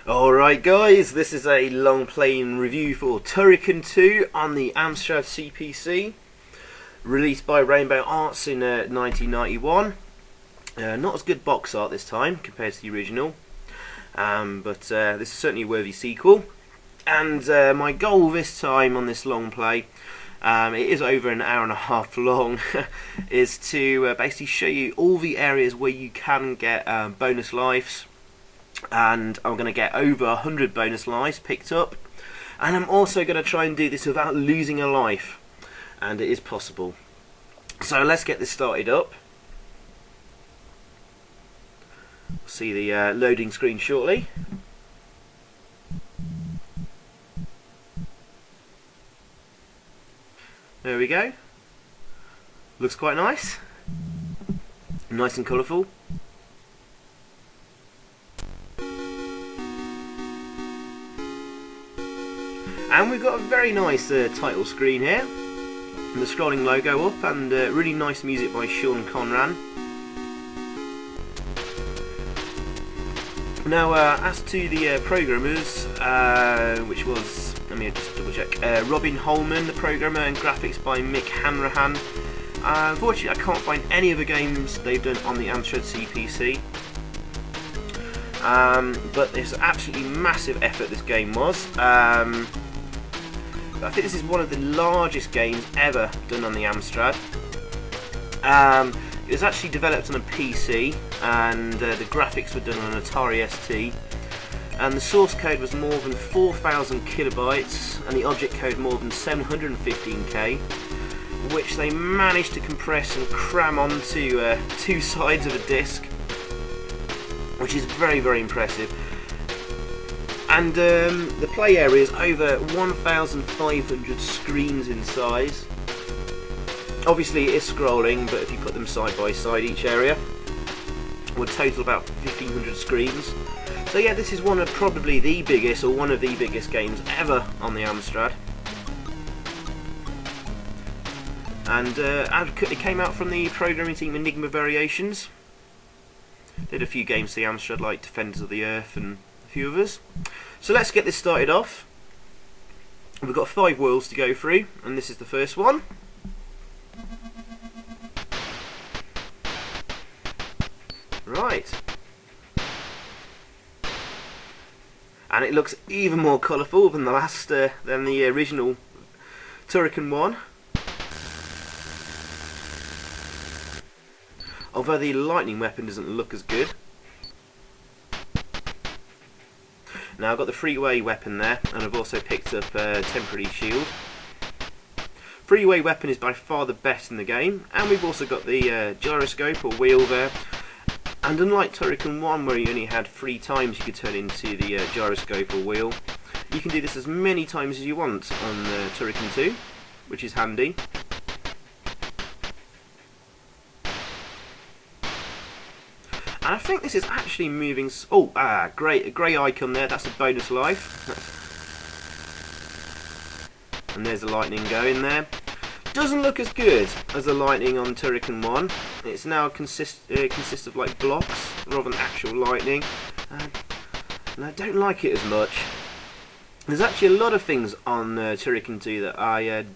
Alright guys, this is a long playing review for TURRICAN II on the Amstrad CPC, released by Rainbow Arts in 1991. Not as good box art this time compared to the original, but this is certainly a worthy sequel. And my goal this time on this long play, it is over an hour and a half long, is to basically show you all the areas where you can get bonus lives. And I'm going to get over 100 bonus lives picked up, and I'm also going to try and do this without losing a life, and it is possible. So let's get this started up. See the loading screen shortly. There we go. Looks quite nice. Nice and colourful. And we've got a very nice title screen here, and the scrolling logo up, and really nice music by Sean Conran. Now, as to the programmers, which was, let me just double check, Robin Holman, the programmer, and graphics by Mick Hanrahan. Unfortunately, I can't find any of the games they've done on the Amstrad CPC. But it's absolutely massive effort this game was. I think this is one of the largest games ever done on the Amstrad. It was actually developed on a PC, and the graphics were done on an Atari ST, and the source code was more than 4,000 kilobytes, and the object code more than 715k, which they managed to compress and cram onto two sides of a disc, which is very, very impressive. And the play area is over 1,500 screens in size. Obviously it is scrolling, but if you put them side by side, each area would total about 1,500 screens. So yeah, this is probably the biggest, or one of the biggest games ever on the Amstrad. And it came out from the programming team Enigma Variations. Did a few games to the Amstrad like Defenders of the Earth and a few others. So let's get this started off. We've got 5 worlds to go through, and this is the first one. Right. And it looks even more colourful than the original TURRICAN 1. Although the lightning weapon doesn't look as good. Now I've got the freeway weapon there, and I've also picked up a temporary shield. Freeway weapon is by far the best in the game, and we've also got the gyroscope or wheel there. And unlike TURRICAN 1, where you only had 3 times you could turn into the gyroscope or wheel, you can do this as many times as you want on TURRICAN 2, which is handy. And I think this is actually moving. Oh, great! A grey icon there. That's a bonus life. And there's the lightning going there. Doesn't look as good as the lightning on TURRICAN 1. It's now consists of like blocks rather than actual lightning, and I don't like it as much. There's actually a lot of things on TURRICAN 2 that I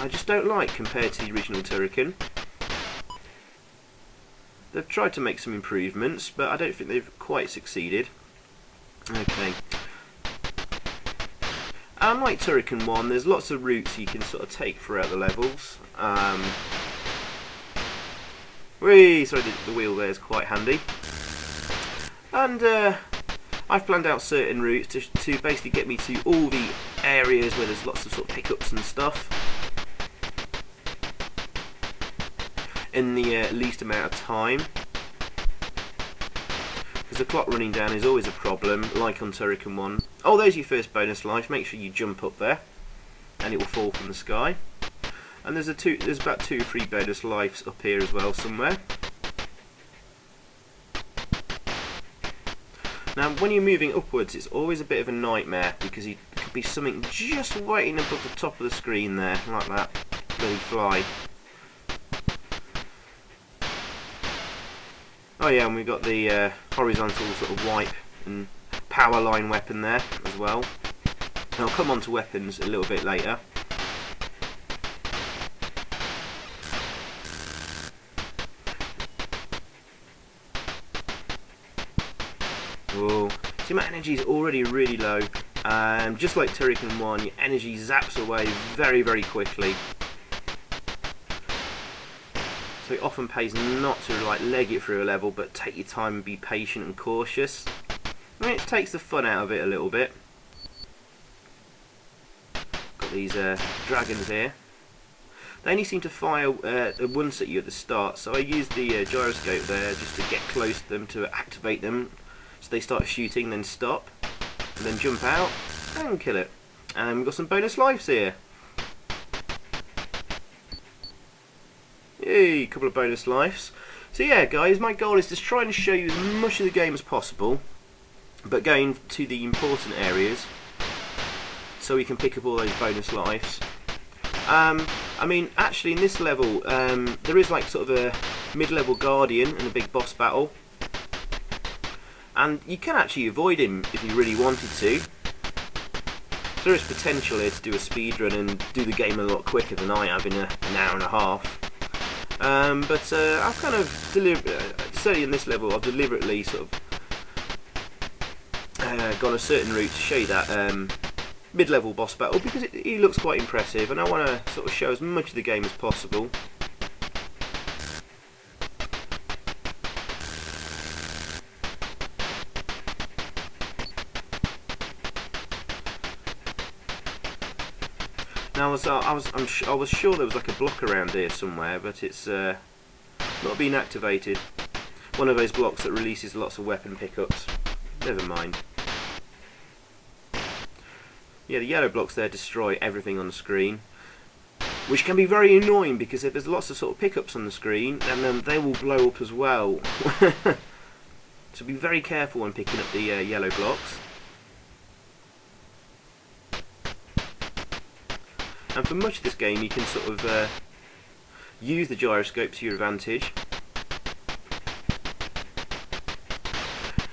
just don't like compared to the original TURRICAN. They've tried to make some improvements, but I don't think they've quite succeeded. Okay. Unlike TURRICAN 1, there's lots of routes you can sort of take throughout the levels. Sorry, the wheel there is quite handy. And I've planned out certain routes to basically get me to all the areas where there's lots of sort of pickups and stuff in the least amount of time, because the clock running down is always a problem, like on TURRICAN 1. Oh, there's your first bonus life. Make sure you jump up there, and it will fall from the sky. And there's about 2 or 3 bonus lives up here as well somewhere. Now, when you're moving upwards, it's always a bit of a nightmare, because it could be something just waiting above the top of the screen there, like that. Let me fly. Oh yeah, and we've got the horizontal sort of wipe and power line weapon there as well. And I'll come on to weapons a little bit later. Oh, see, my energy is already really low. Just like Turrican 1, your energy zaps away very, very quickly. So it often pays not to like leg it through a level, but take your time and be patient and cautious. I mean, it takes the fun out of it a little bit. Got these dragons here. They only seem to fire once at you at the start, so I use the gyroscope there just to get close to them to activate them. So they start shooting, then stop, and then jump out and kill it. And we've got some bonus lives here. Yay, a couple of bonus lives. So yeah, guys, my goal is just trying to show you as much of the game as possible, but going to the important areas so we can pick up all those bonus lives. I mean, actually in this level, there is like sort of a mid-level guardian and a big boss battle. And you can actually avoid him if you really wanted to. So there is potential here to do a speedrun and do the game a lot quicker than I have in an hour and a half. But I've kind of, certainly in this level, I've deliberately sort of gone a certain route to show you that mid-level boss battle, because he looks quite impressive and I want to sort of show as much of the game as possible. Now I was sure there was like a block around here somewhere, but it's not been activated. One of those blocks that releases lots of weapon pickups. Never mind. Yeah, the yellow blocks there destroy everything on the screen, which can be very annoying because if there's lots of sort of pickups on the screen, then they will blow up as well. So be very careful when picking up the yellow blocks. And for much of this game you can sort of use the gyroscope to your advantage.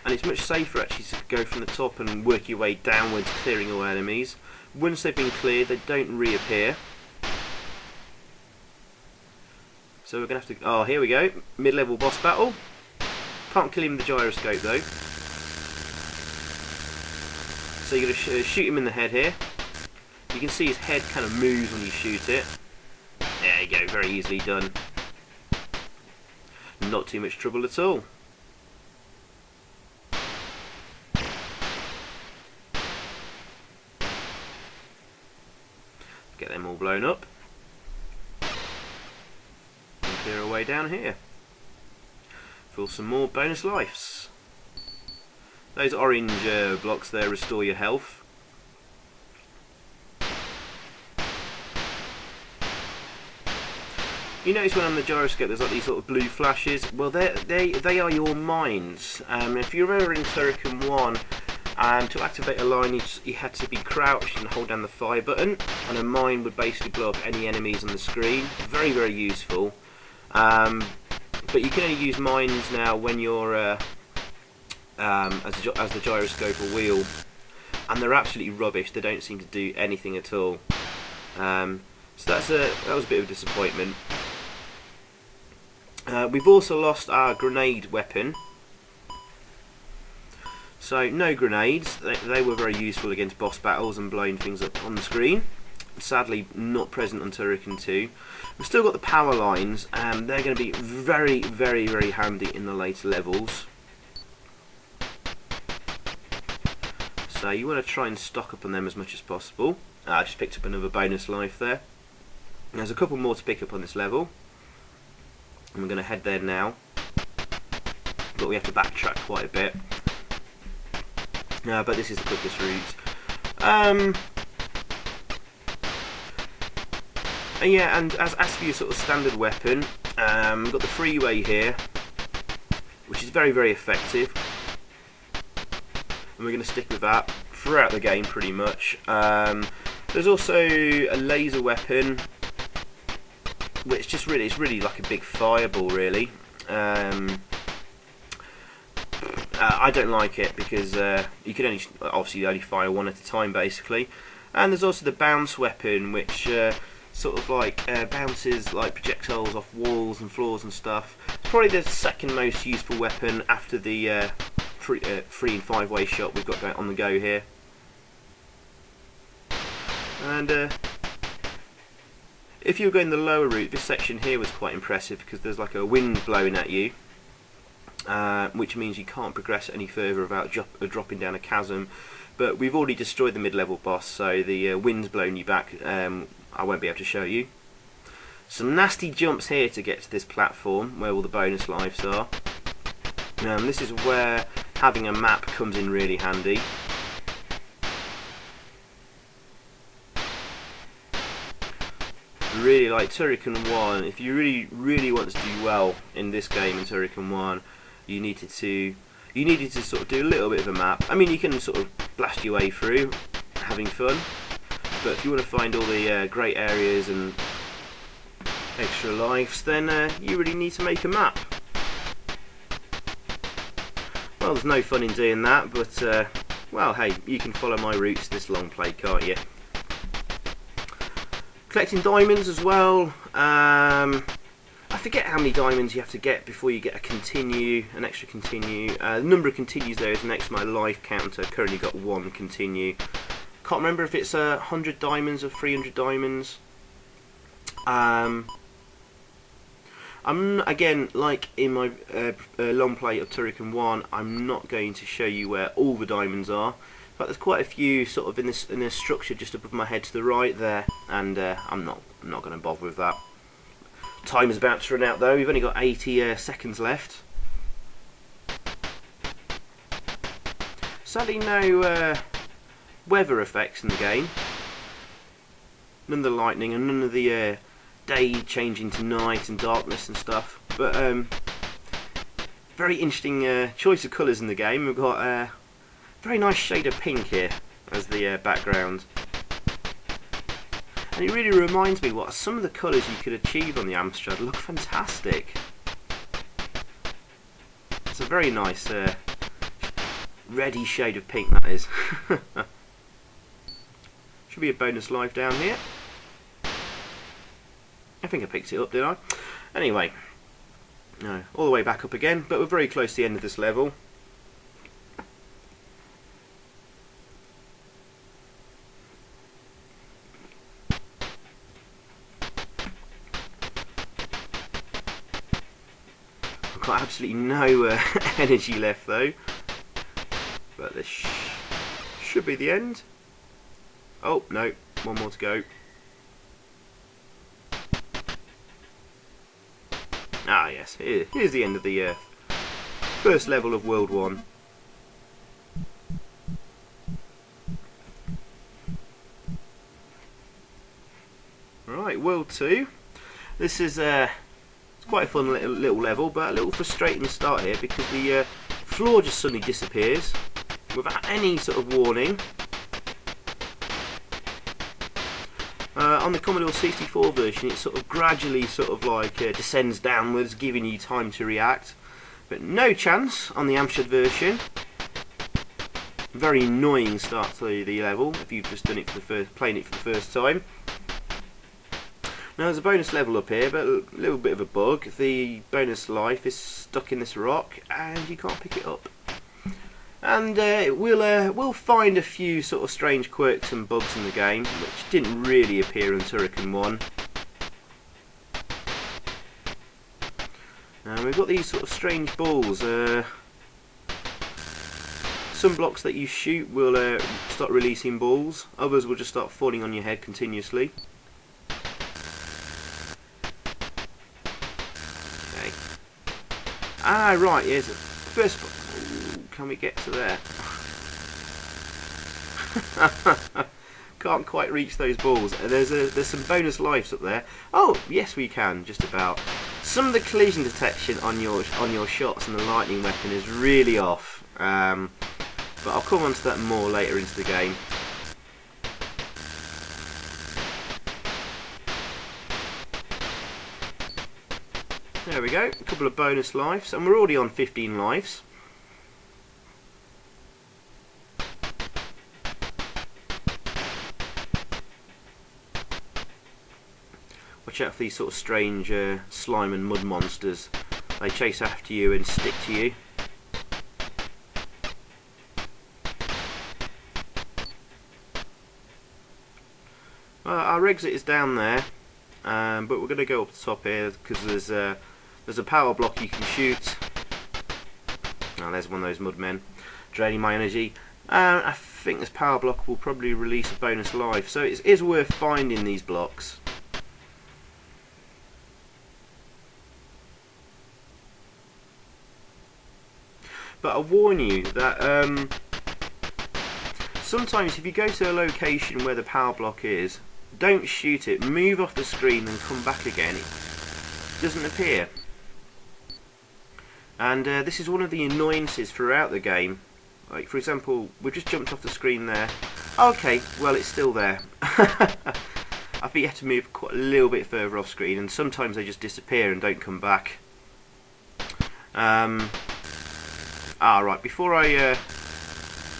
And it's much safer actually to go from the top and work your way downwards, clearing all enemies. Once they've been cleared, they don't reappear. So we're going to have to... oh, here we go. Mid-level boss battle. Can't kill him with the gyroscope though. So you're going to shoot him in the head here. You can see his head kind of moves when you shoot it. There you go, very easily done. Not too much trouble at all. Get them all blown up. And clear away down here. For some more bonus lives. Those orange blocks there restore your health. You notice when on the gyroscope there's like these sort of blue flashes. Well, they are your mines. If you remember in Turrican 1, to activate a line you had to be crouched and hold down the fire button, and a mine would basically blow up any enemies on the screen. Very, very useful. But you can only use mines now when you're as the gyroscope or wheel, and they're absolutely rubbish. They don't seem to do anything at all. So that was a bit of a disappointment. We've also lost our grenade weapon. So no grenades. They were very useful against boss battles and blowing things up on the screen. Sadly not present on Turrican 2. We've still got the power lines, and they're going to be very, very, very handy in the later levels. So you want to try and stock up on them as much as possible. I just picked up another bonus life there. There's a couple more to pick up on this level, and we're going to head there now, but we have to backtrack quite a bit. But this is the quickest route. Yeah, and as for your sort of standard weapon, we've got the freeway here, which is very, very effective, and we're going to stick with that throughout the game pretty much. There's also a laser weapon, which just really, it's really like a big fireball really. I don't like it because you can only fire one at a time basically. And there's also the bounce weapon, which sort of like bounces like projectiles off walls and floors and stuff. It's probably the second most useful weapon after the 3 and 5-way shot we've got on the go here. And if you were going the lower route, this section here was quite impressive because there's like a wind blowing at you, which means you can't progress any further without dropping down a chasm. But we've already destroyed the mid-level boss, so the wind's blown you back. I won't be able to show you. Some nasty jumps here to get to this platform where all the bonus lives are. This is where having a map comes in really handy. Really like Turrican 1, if you really want to do well in this game in Turrican 1, you needed to sort of do a little bit of a map. I mean, you can sort of blast your way through, having fun, but if you want to find all the great areas and extra lives, then you really need to make a map. Well, there's no fun in doing that, but well, hey, you can follow my routes to this long play, can't you? Collecting diamonds as well. I forget how many diamonds you have to get before you get an extra continue. The number of continues there is next to my life counter. Currently got 1 continue. Can't remember if it's 100 diamonds or 300 diamonds. I'm again, like in my long play of Turrican 1, I'm not going to show you where all the diamonds are. But there's quite a few sort of in this structure just above my head to the right there, and I'm not going to bother with that. Time is about to run out though. We've only got 80 seconds left. Sadly, no weather effects in the game. None of the lightning and none of the day changing to night and darkness and stuff. But very interesting choice of colours in the game. We've got very nice shade of pink here as the background, and it really reminds me what some of the colours you could achieve on the Amstrad look fantastic. It's a very nice reddy shade of pink, that is. Should be a bonus life down here. I think I picked it up, did I? Anyway, no, all the way back up again, but we're very close to the end of this level. Got absolutely no energy left though, but this should be the end. Oh no, one more to go. Ah yes, here's the end of the first level of World 1. Right, World 2. This is quite a fun little level, but a little frustrating to start here because the floor just suddenly disappears without any sort of warning. On the Commodore 64 version, it sort of gradually descends downwards, giving you time to react, but no chance on the Amstrad version. Very annoying start to the level if you've just done it for playing it for the first time. Now there's a bonus level up here, but a little bit of a bug. The bonus life is stuck in this rock and you can't pick it up. And we'll find a few sort of strange quirks and bugs in the game, which didn't really appear in Turrican 1. And we've got these sort of strange balls. Some blocks that you shoot will start releasing balls, others will just start falling on your head continuously. Ah, right, here's the first. Ooh, can we get to there? Can't quite reach those balls. There's some bonus lives up there. Oh, yes, we can, just about. Some of the collision detection on your shots and the lightning weapon is really off. But I'll come on to that more later into the game. There we go, a couple of bonus lives, and we're already on 15 lives. Watch out for these sort of strange slime and mud monsters. They chase after you and stick to you. Our exit is down there, but we're going to go up the top here because there's a power block you can shoot. Oh, there's one of those mud men draining my energy. I think this power block will probably release a bonus life, so it is worth finding these blocks. But I warn you that sometimes if you go to a location where the power block is, don't shoot it, move off the screen and come back again. It doesn't appear. And this is one of the annoyances throughout the game. Like, for example, we've just jumped off the screen there. Okay, well, it's still there. I think you have to move quite a little bit further off screen, and sometimes they just disappear and don't come back. Right, before I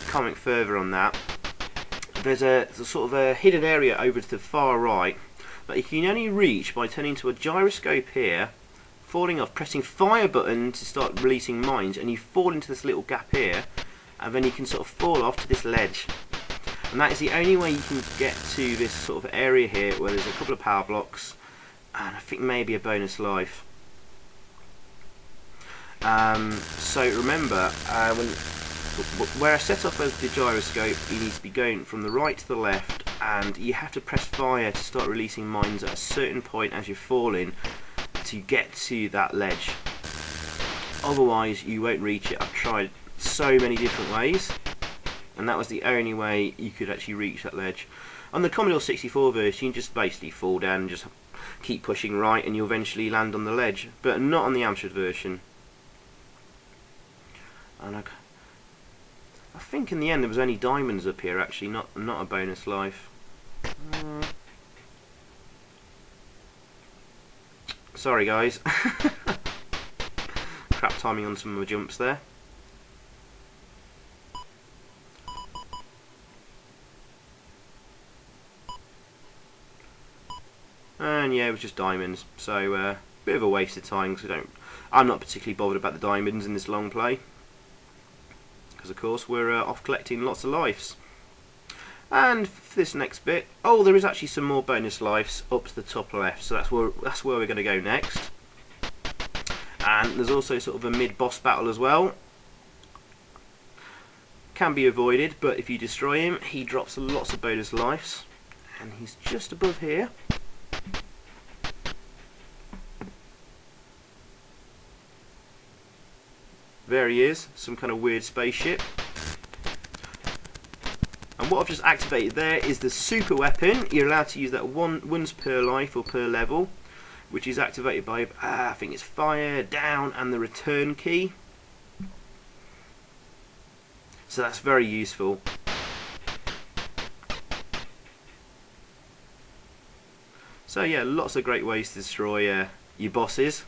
comment further on that, there's a sort of a hidden area over to the far right that you can only reach by turning to a gyroscope here, falling off, pressing fire button to start releasing mines, and you fall into this little gap here, and then you can sort of fall off to this ledge. And that is the only way you can get to this sort of area here where there's a couple of power blocks and I think maybe a bonus life. So remember, where I set up as the gyroscope, you need to be going from the right to the left, and you have to press fire to start releasing mines at a certain point as you're falling to get to that ledge. Otherwise you won't reach it. I've tried so many different ways, and that was the only way you could actually reach that ledge. On the Commodore 64 version, you just basically fall down and just keep pushing right and you'll eventually land on the ledge, but not on the Amstrad version. And I think in the end there was only diamonds up here actually, not a bonus life. Sorry guys. Crap timing on some of the jumps there. And yeah, it was just diamonds, so bit of a waste of time because I'm not particularly bothered about the diamonds in this long play, because of course we're off collecting lots of lives. And for this next bit, oh, there is actually some more bonus lives up to the top left, so that's where we're going to go next. And there's also sort of a mid-boss battle as well. Can be avoided, but if you destroy him, he drops lots of bonus lives, and he's just above here. There he is, some kind of weird spaceship. And what I've just activated there is the super weapon. You're allowed to use that once per life or per level, which is activated by, I think it's fire, down, and the return key. So that's very useful. So yeah, lots of great ways to destroy your bosses.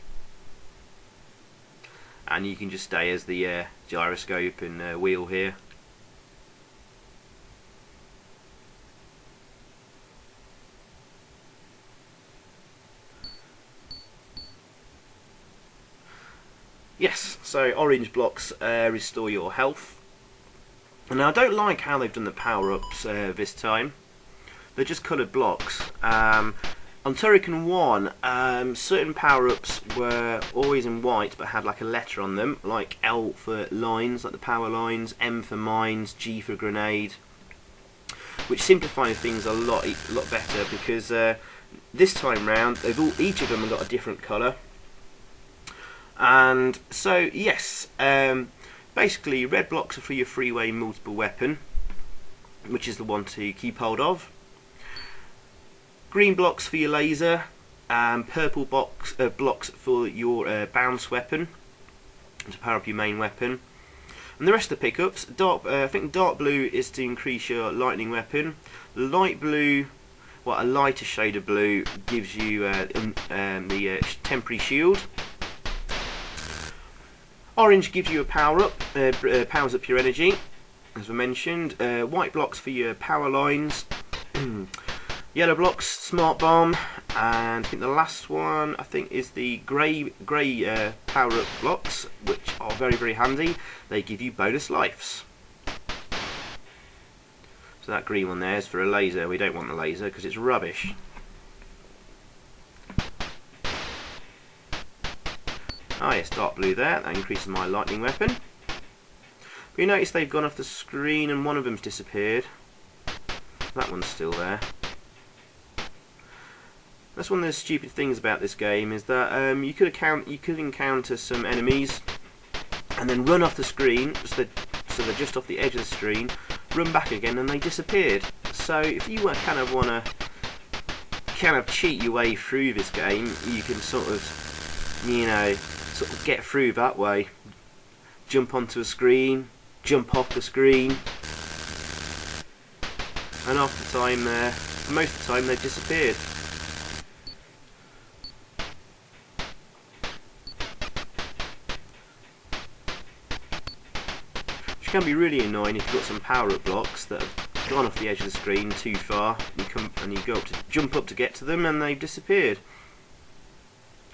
And you can just stay as the gyroscope and wheel here. Yes, so orange blocks restore your health. And now I don't like how they've done the power-ups this time. They're just coloured blocks. On TURRICAN 1, certain power-ups were always in white but had like a letter on them, like L for lines, like the power lines, M for mines, G for grenade, which simplifies things a lot better, because this time round each of them have got a different colour. And so yes, basically red blocks are for your freeway multiple weapon, which is the one to keep hold of. Green blocks for your laser, and purple blocks for your bounce weapon, to power up your main weapon. And the rest of the pickups, I think dark blue is to increase your lightning weapon. Light blue, well, a lighter shade of blue gives you the temporary shield. Orange gives you a power up, powers up your energy, as we mentioned. White blocks for your power lines. Yellow blocks, smart bomb, and I think the last one is the grey power up blocks, which are very, very handy. They give you bonus lives. So that green one there is for a laser. We don't want the laser because it's rubbish. Ah yes, dark blue there. That increases my lightning weapon. But you notice they've gone off the screen and one of them's disappeared. That one's still there. That's one of the stupid things about this game, is that you could encounter some enemies and then run off the screen, so they're just off the edge of the screen, run back again and they disappeared. So if you want to cheat your way through this game, you can sort of get through that way. Jump onto a screen, jump off the screen, and most of the time they've disappeared. Which can be really annoying if you've got some power-up blocks that have gone off the edge of the screen too far, and you go up to jump up to get to them and they've disappeared.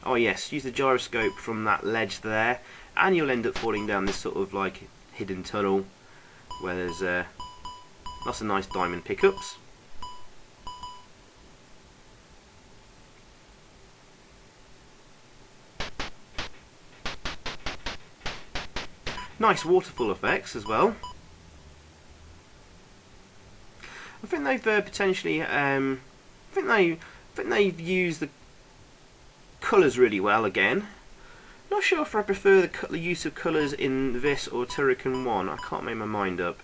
Oh yes, use the gyroscope from that ledge there, and you'll end up falling down this sort of like hidden tunnel where there's lots of nice diamond pickups. Nice waterfall effects as well. I think they've potentially, I think they've used the colours really well again. Not sure if I prefer the use of colours in this or Turrican 1. I can't make my mind up.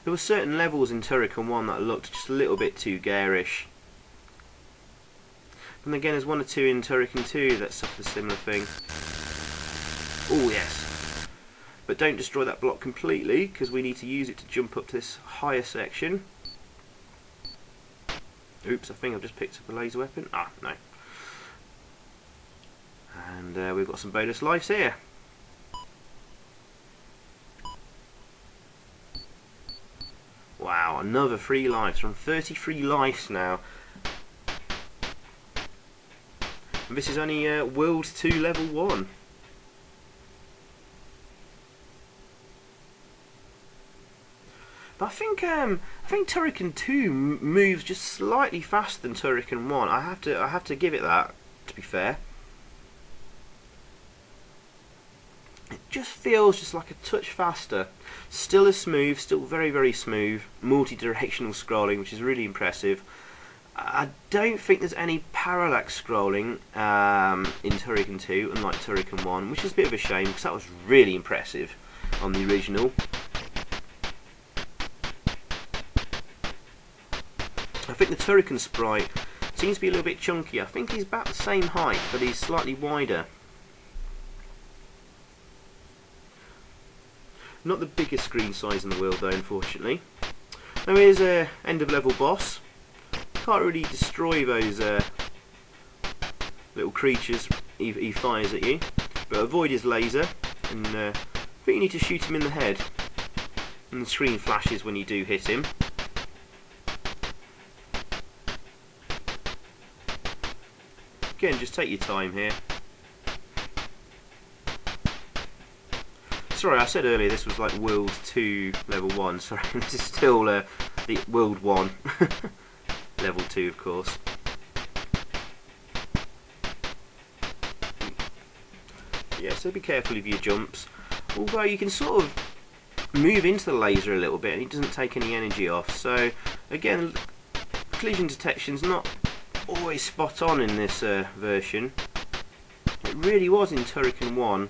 There were certain levels in Turrican 1 that looked just a little bit too garish. And again, there's one or two in Turrican 2 that suffer a similar thing. Oh yes. But don't destroy that block completely, because we need to use it to jump up to this higher section. Oops, I think I've just picked up a laser weapon. Ah, no. And we've got some bonus lives here. Wow, another 3 lives. From 33 lives now. And this is only World 2 Level 1. But I think Turrican 2 moves just slightly faster than Turrican 1. I have to give it that, to be fair. It just feels just like a touch faster. Still as smooth, still very, very smooth. Multi-directional scrolling, which is really impressive. I don't think there's any parallax scrolling in Turrican 2, unlike Turrican 1, which is a bit of a shame because that was really impressive on the original. I think the Turrican sprite seems to be a little bit chunky. I think he's about the same height, but he's slightly wider. Not the biggest screen size in the world though, unfortunately. Now here's a end of level boss. Can't really destroy those little creatures he fires at you, but avoid his laser, and I think you need to shoot him in the head, and the screen flashes when you do hit him. Again, just take your time here. Sorry, I said earlier this was like World 2 Level 1, sorry, this is still the World 1. Level 2, of course. Yeah, so be careful of your jumps. Although you can sort of move into the laser a little bit and it doesn't take any energy off. So again, collision detection's not always spot on in this version. It really was in Turrican 1.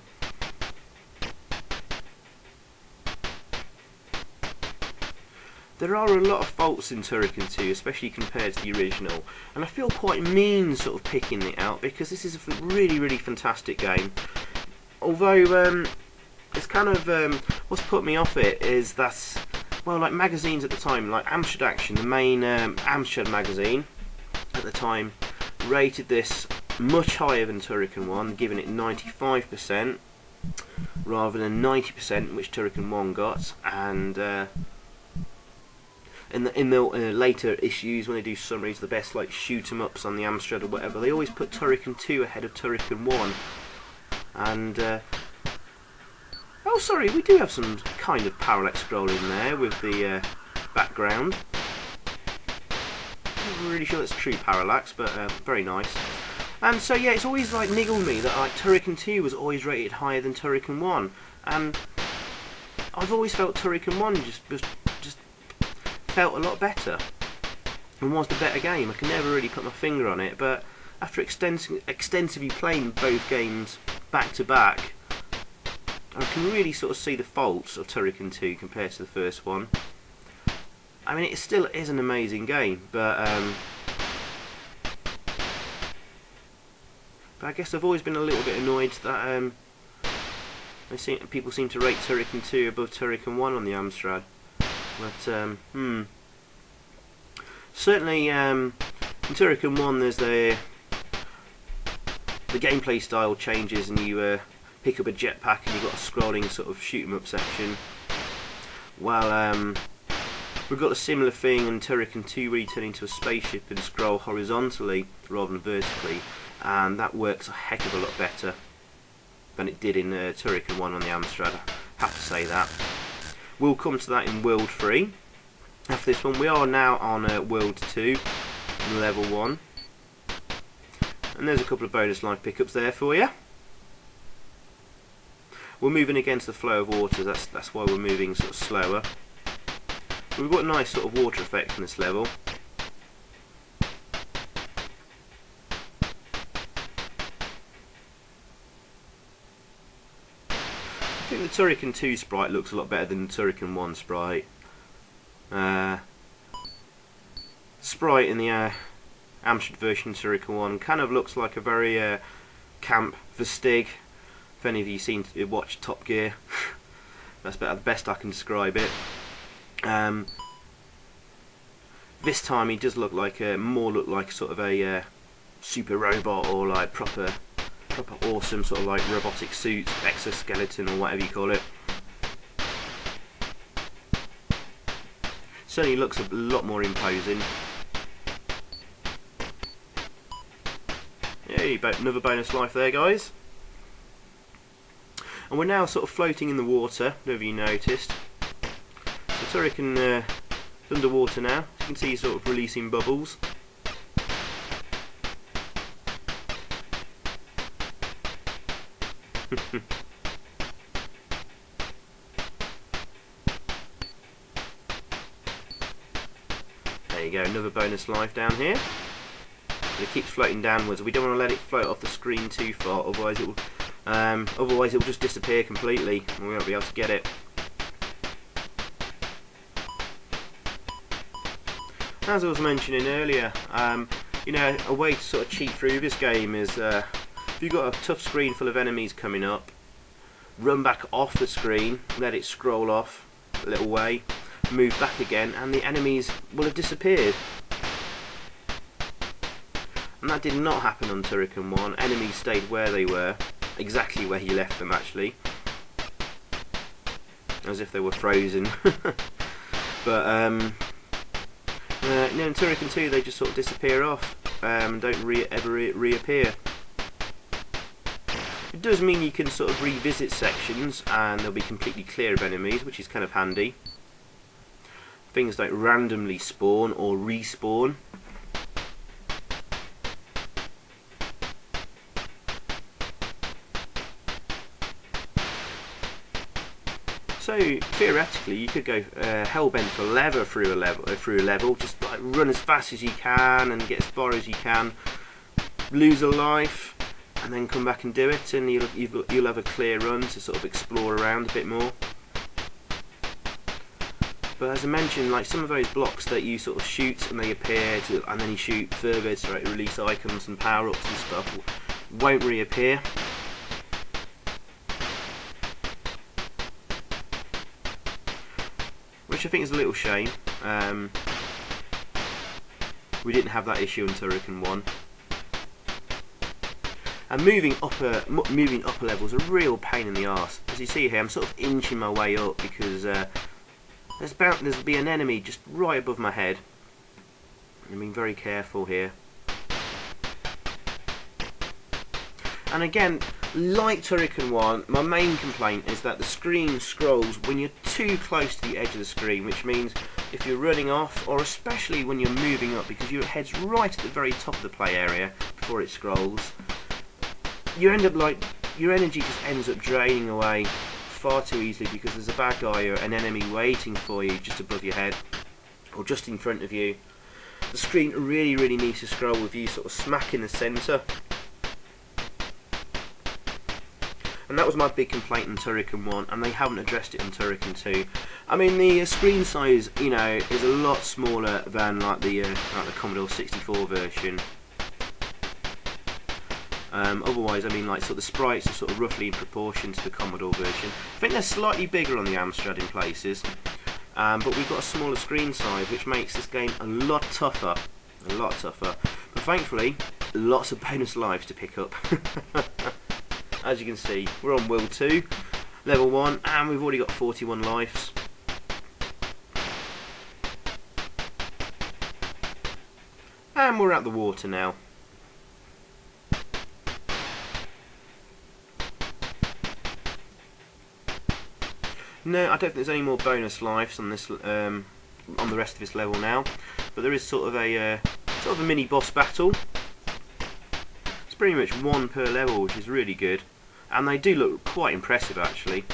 There are a lot of faults in Turrican 2, especially compared to the original, and I feel quite mean sort of picking it out because this is a really, really fantastic game. Although it's kind of what's put me off it is that, well, like magazines at the time, like Amstrad Action, the main Amstrad magazine at the time, rated this much higher than Turrican 1, giving it 95%. rather than 90%, which Turrican 1 got. And in the later issues, when they do summaries, the best like shoot 'em ups on the Amstrad or whatever, they always put Turrican 2 ahead of Turrican 1. And oh, sorry, we do have some kind of parallax scrolling there with the background. I'm not really sure that's true parallax, but very nice. And so yeah, it's always like niggled me that like Turrican 2 was always rated higher than Turrican 1, and I've always felt Turrican 1 just felt a lot better and was the better game. I can never really put my finger on it, but after extensively playing both games back to back, I can really sort of see the faults of Turrican 2 compared to the first one. I mean, it still is an amazing game, but I guess I've always been a little bit annoyed that people seem to rate Turrican 2 above Turrican 1 on the Amstrad. But certainly in Turrican 1 there's the gameplay style changes, and you pick up a jetpack and you've got a scrolling sort of shoot 'em up section. While we've got a similar thing in Turrican 2 where you turn into a spaceship and scroll horizontally rather than vertically, and that works a heck of a lot better than it did in Turrican 1 on the Amstrad. I have to say that. We'll come to that in World 3. After this one, we are now on World 2, Level 1. And there's a couple of bonus life pickups there for you. We're moving against the flow of water, that's why we're moving sort of slower. But we've got a nice sort of water effect in this level. I think the Turrican 2 sprite looks a lot better than the Turrican 1 sprite. Sprite in the Amstrad version of Turrican 1 kind of looks like a very camp Vestig. If any of you seen watch Top Gear, that's about the best I can describe it. This time he does look like more sort of a super robot, or like proper awesome sort of like robotic suit, exoskeleton, or whatever you call it. Certainly looks a lot more imposing. Yay, another bonus life there, guys. And we're now sort of floating in the water, whatever you noticed. So Turrican underwater now. You can see sort of releasing bubbles. There you go, another bonus life down here. But it keeps floating downwards. We don't want to let it float off the screen too far, otherwise it will just disappear completely and we won't be able to get it. As I was mentioning earlier, you know, a way to sort of cheat through this game is if you've got a tough screen full of enemies coming up, run back off the screen, let it scroll off a little way, move back again, and the enemies will have disappeared. And that did not happen on Turrican 1. Enemies stayed where they were, exactly where you left them actually, as if they were frozen. But no, in Turrican 2 they just sort of disappear off and don't ever reappear. It does mean you can sort of revisit sections and they'll be completely clear of enemies, which is kind of handy. Things don't randomly spawn or respawn. So theoretically, you could go hellbent for leather through a level, just like run as fast as you can and get as far as you can, lose a life, and then come back and do it, and you'll have a clear run to sort of explore around a bit more. But as I mentioned, like some of those blocks that you sort of shoot and they appear, and then you shoot further to like, release icons and power-ups and stuff, won't reappear. Which I think is a little shame. We didn't have that issue in Turrican 1. And moving upper levels are a real pain in the arse. As you see here, I'm sort of inching my way up because there's bound to be an enemy just right above my head. I'm being very careful here. And again, like Turrican 1, my main complaint is that the screen scrolls when you're too close to the edge of the screen, which means if you're running off, or especially when you're moving up, because your head's right at the very top of the play area before it scrolls, you end up like, your energy just ends up draining away far too easily because there's a bad guy or an enemy waiting for you just above your head, or just in front of you. The screen really needs to scroll with you sort of smack in the centre. And that was my big complaint in Turrican 1, and they haven't addressed it in Turrican 2. I mean, the screen size, you know, is a lot smaller than like the Commodore 64 version. Otherwise, I mean, like, sort of the sprites are sort of roughly in proportion to the Commodore version. I think they're slightly bigger on the Amstrad in places, but we've got a smaller screen size, which makes this game a lot tougher. But thankfully, lots of bonus lives to pick up. As you can see, we're on World 2, Level 1, and we've already got 41 lives. And we're at the water now. No, I don't think there's any more bonus lives on this, on the rest of this level now. But there is sort of a mini boss battle. It's pretty much one per level, which is really good. And they do look quite impressive, actually.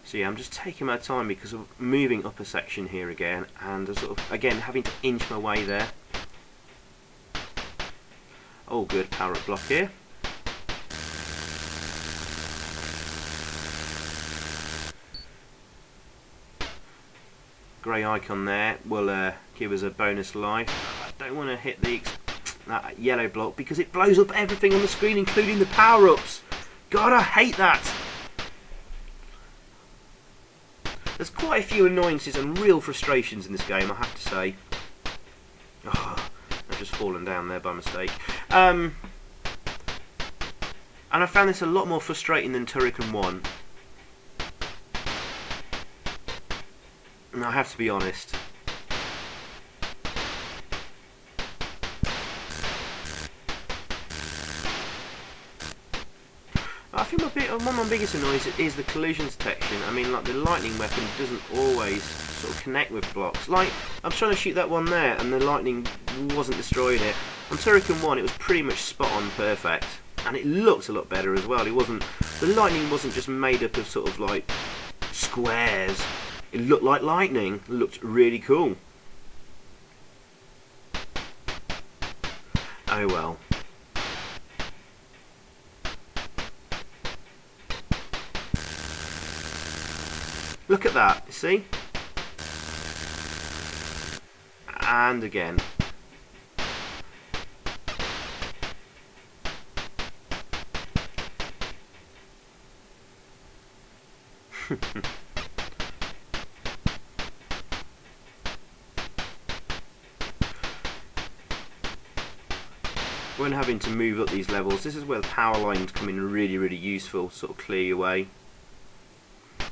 So yeah, I'm just taking my time because of moving up a section here again, and sort of, again, having to inch my way there. Oh good, power up block here. Grey icon there will give us a bonus life. I don't want to hit that yellow block because it blows up everything on the screen, including the power-ups. God, I hate that. There's quite a few annoyances and real frustrations in this game, I have to say. Oh, I've just fallen down there by mistake. And I found this a lot more frustrating than Turrican 1. And I have to be honest. I think one of my biggest annoyances is the collision detection. I mean, like, the lightning weapon doesn't always sort of connect with blocks. Like, I'm trying to shoot that one there and the lightning wasn't destroying it. On Turrican 1 it was pretty much spot on perfect. And it looked a lot better as well. The lightning wasn't just made up of sort of like squares. It looked like lightning. It looked really cool. Oh well. Look at that, you see? And again. When having to move up these levels, this is where the power lines come in really useful, sort of clear your way.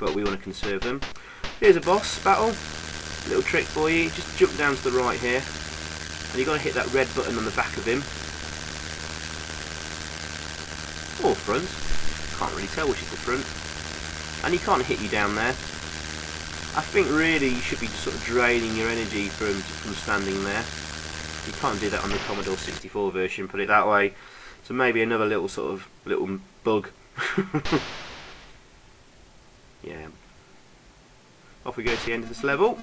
But we want to conserve them. Here's a boss battle. Little trick for you. Just jump down to the right here, and you've got to hit that red button on the back of him. Or front. Can't really tell which is the front. And he can't hit you down there. I think really you should be sort of draining your energy from standing there. You can't do that on the Commodore 64 version, put it that way. So maybe another little sort of little bug. Yeah. Off we go to the end of this level.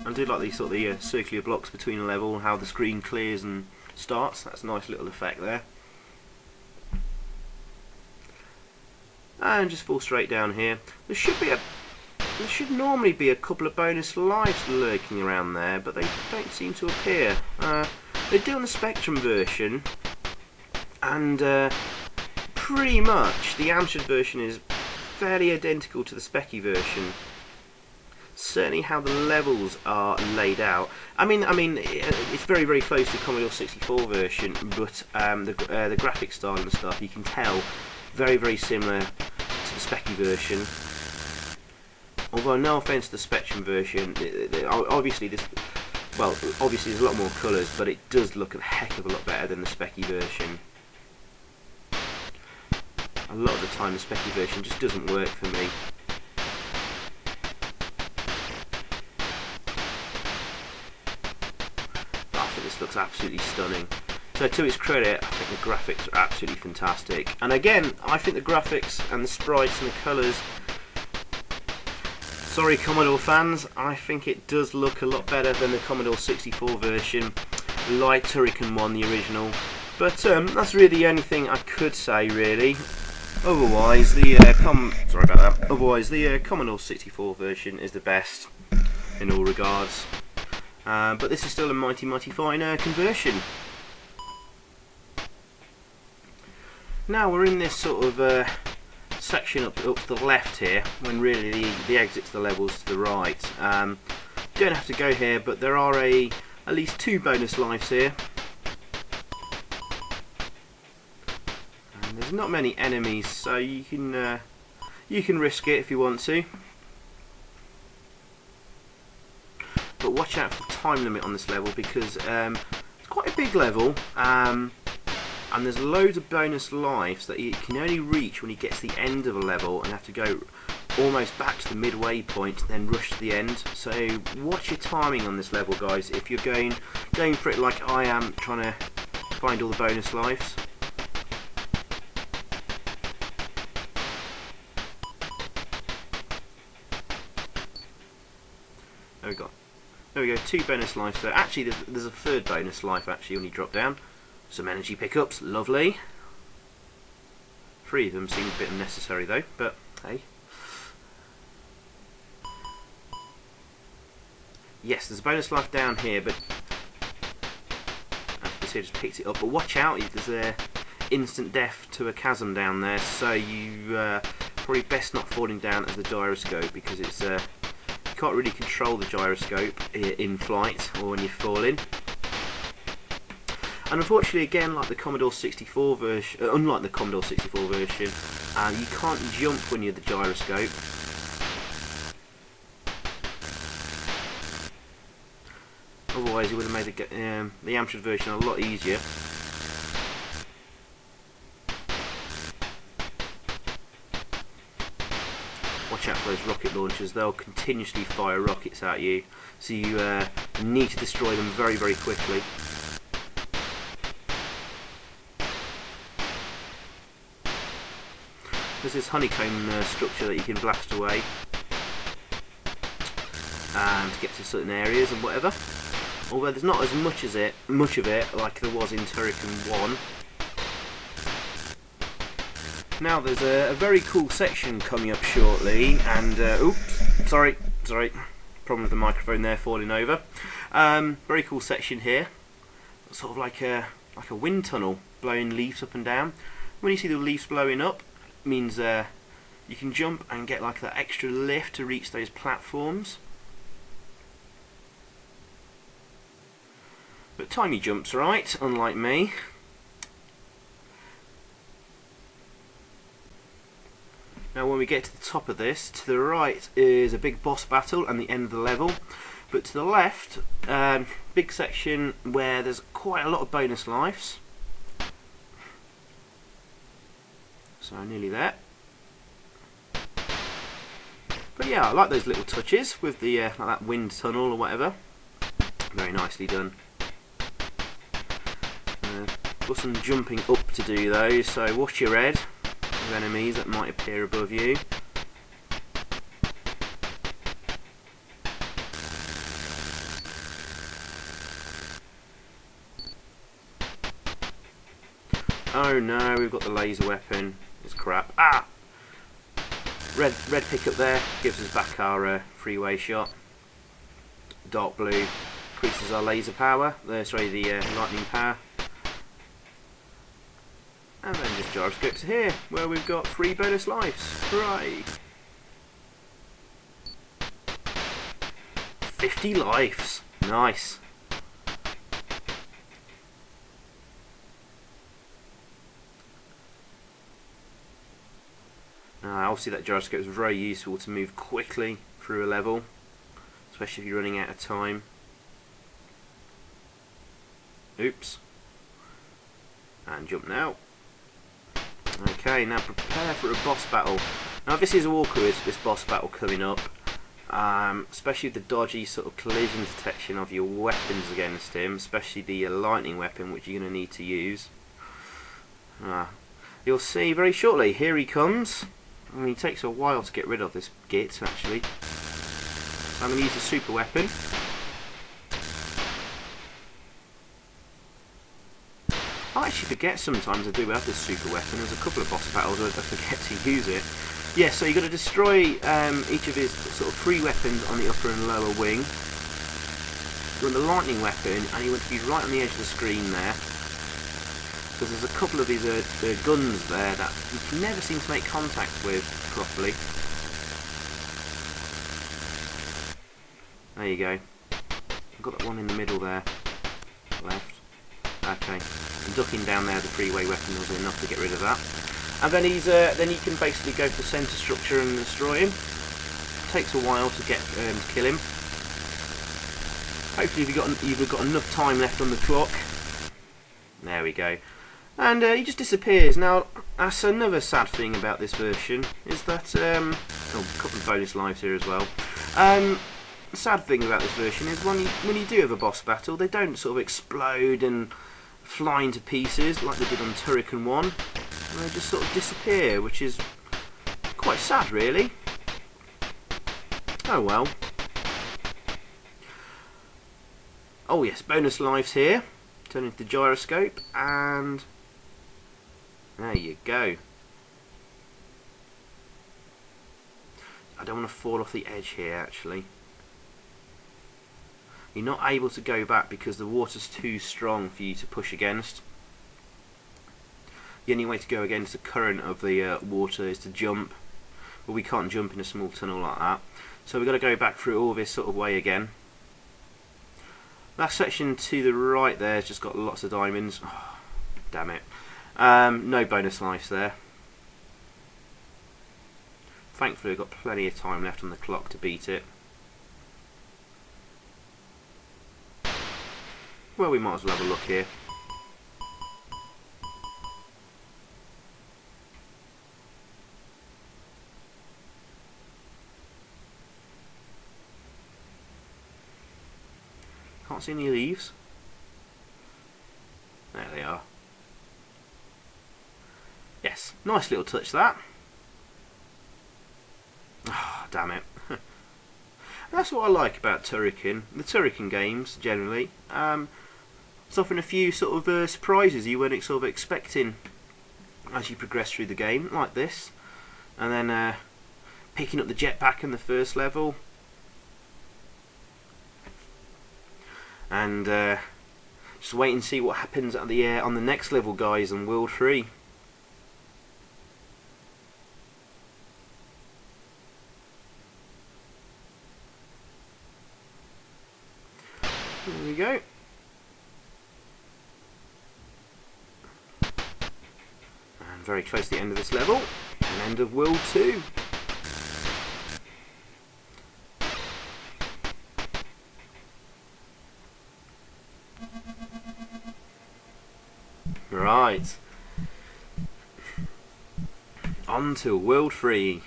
I do like these sort of circular blocks between a level, how the screen clears and starts. That's a nice little effect there. And just fall straight down here. There should normally be a couple of bonus lives lurking around there, but they don't seem to appear. They do on the Spectrum version, and pretty much the Amstrad version is fairly identical to the Specky version. Certainly how the levels are laid out. I mean, it's very, very close to the Commodore 64 version, but the graphic style and stuff, you can tell, very, very similar to the Specky version. Although, no offence to the Spectrum version, obviously there's a lot more colours, but it does look a heck of a lot better than the Specky version. A lot of the time, the Specky version just doesn't work for me. This looks absolutely stunning. So to its credit, I think the graphics are absolutely fantastic. And again, I think the graphics and the sprites and the colours, sorry Commodore fans, I think it does look a lot better than the Commodore 64 version, like TURRICAN I, the original. But that's really the only thing I could say, really. Otherwise, the Commodore 64 version is the best in all regards. But this is still a mighty, mighty fine conversion. Now we're in this sort of section up to the left here, when really the exit to the level's to the right. You don't have to go here, but there are at least 2 bonus lives here. And there's not many enemies, so you can risk it if you want to. But watch out for the time limit on this level, because it's quite a big level, and there's loads of bonus lives that you can only reach when you get to the end of a level and have to go almost back to the midway point, then rush to the end. So watch your timing on this level, guys, if you're going for it like I am, trying to find all the bonus lives. There we go, 2 bonus lives there. Actually, there's a 3rd bonus life actually when you drop down. Some energy pickups, lovely. 3 of them seem a bit unnecessary though, but hey. Yes, there's a bonus life down here, but as you can see, I just picked it up. But watch out, there's instant death to a chasm down there, so you probably best not falling down as the gyroscope, because it's you can't really control the gyroscope in flight or when you're falling. And unfortunately, again, like the Commodore 64 version, unlike the Commodore 64 version, you can't jump when you're the gyroscope. Otherwise, it would have made the Amstrad version a lot easier. Watch out for those rocket launchers, they'll continuously fire rockets at you, so you need to destroy them very, very quickly. There's this honeycomb structure that you can blast away to get to certain areas and whatever. Although there's not as much of it like there was in TURRICAN 1. Now there's a very cool section coming up shortly, and oops, sorry, problem with the microphone there falling over. Very cool section here, sort of like a wind tunnel blowing leaves up and down. When you see the leaves blowing up, it means you can jump and get like that extra lift to reach those platforms. But tiny jumps, right? Unlike me. Now when we get to the top of this, to the right is a big boss battle and the end of the level. But to the left, big section where there's quite a lot of bonus lives. So nearly there. But yeah, I like those little touches with the like that wind tunnel or whatever. Very nicely done. Got some jumping up to do though, so watch your head with enemies that might appear above you. Oh no, we've got the laser weapon. It's crap. Ah! Red pickup there gives us back our freeway shot. Dark blue increases our laser power. Sorry, the lightning power. And then just gyroscopes here, where we've got 3 bonus lives. Hooray! 50 lives. Nice. Obviously that gyroscope is very useful to move quickly through a level, especially if you're running out of time. Oops. And jump now. Okay, now prepare for a boss battle. Now this is awkward, this boss battle coming up, especially with the dodgy sort of collision detection of your weapons against him, especially the lightning weapon, which you're going to need to use. You'll see very shortly. Here he comes. I mean, it takes a while to get rid of this git, actually. I'm going to use a super weapon. I actually forget sometimes I do have this super weapon. There's a couple of boss battles I forget to use it. Yeah, so you've got to destroy each of his sort of 3 weapons on the upper and lower wing. You want the lightning weapon, and you want to be right on the edge of the screen there. Because there's a couple of these guns there that you can never seem to make contact with properly. There you go. I've got that one in the middle there. Left. Okay. And ducking down there, the 3-way weapon will be enough to get rid of that. And then then you can basically go for the centre structure and destroy him. Takes a while to get to kill him. Hopefully you've got enough time left on the clock. There we go. And he just disappears. Now, that's another sad thing about this version, is that, oh, a couple of bonus lives here as well. The sad thing about this version is when you do have a boss battle, they don't sort of explode and fly into pieces like they did on TURRICAN II. They just sort of disappear, which is quite sad, really. Oh well. Oh yes, bonus lives here. Turn into the gyroscope, and there you go. I don't want to fall off the edge here, actually. You're not able to go back because the water's too strong for you to push against. The only way to go against the current of the water is to jump, but we can't jump in a small tunnel like that. So we've got to go back through all this sort of way again. That section to the right there has just got lots of diamonds. Oh, damn it. No bonus lives there. Thankfully we've got plenty of time left on the clock to beat it. Well, we might as well have a look here. Can't see any leaves. There they are. Yes, nice little touch that. Ah, oh, damn it. That's what I like about Turrican. The Turrican games, generally. It's often a few sort of surprises you weren't sort of expecting as you progress through the game, like this. And then picking up the jetpack in the first level. And just wait and see what happens at the on the next level, guys, on World 3. There we go. And very close to the end of this level, and end of World 2. Right. On to World 3.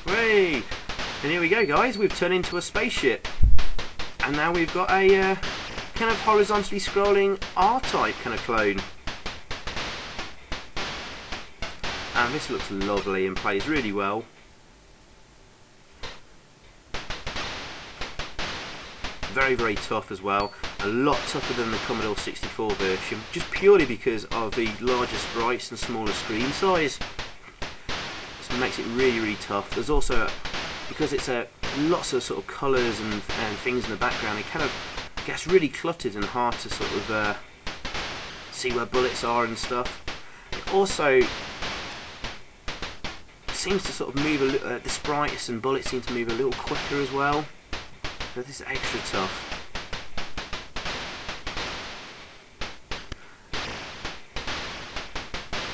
Hooray! And here we go, guys. We've turned into a spaceship. And now we've got a kind of horizontally scrolling R-type kind of clone. And this looks lovely and plays really well. Very, very tough as well. A lot tougher than the Commodore 64 version, just purely because of the larger sprites and smaller screen size. This makes it really, really tough. There's also, because it's lots of sort of colours and things in the background, it kind of gets really cluttered and hard to sort of see where bullets are and stuff. It also seems to sort of move a little, the sprites and bullets seem to move a little quicker as well, but this is extra tough.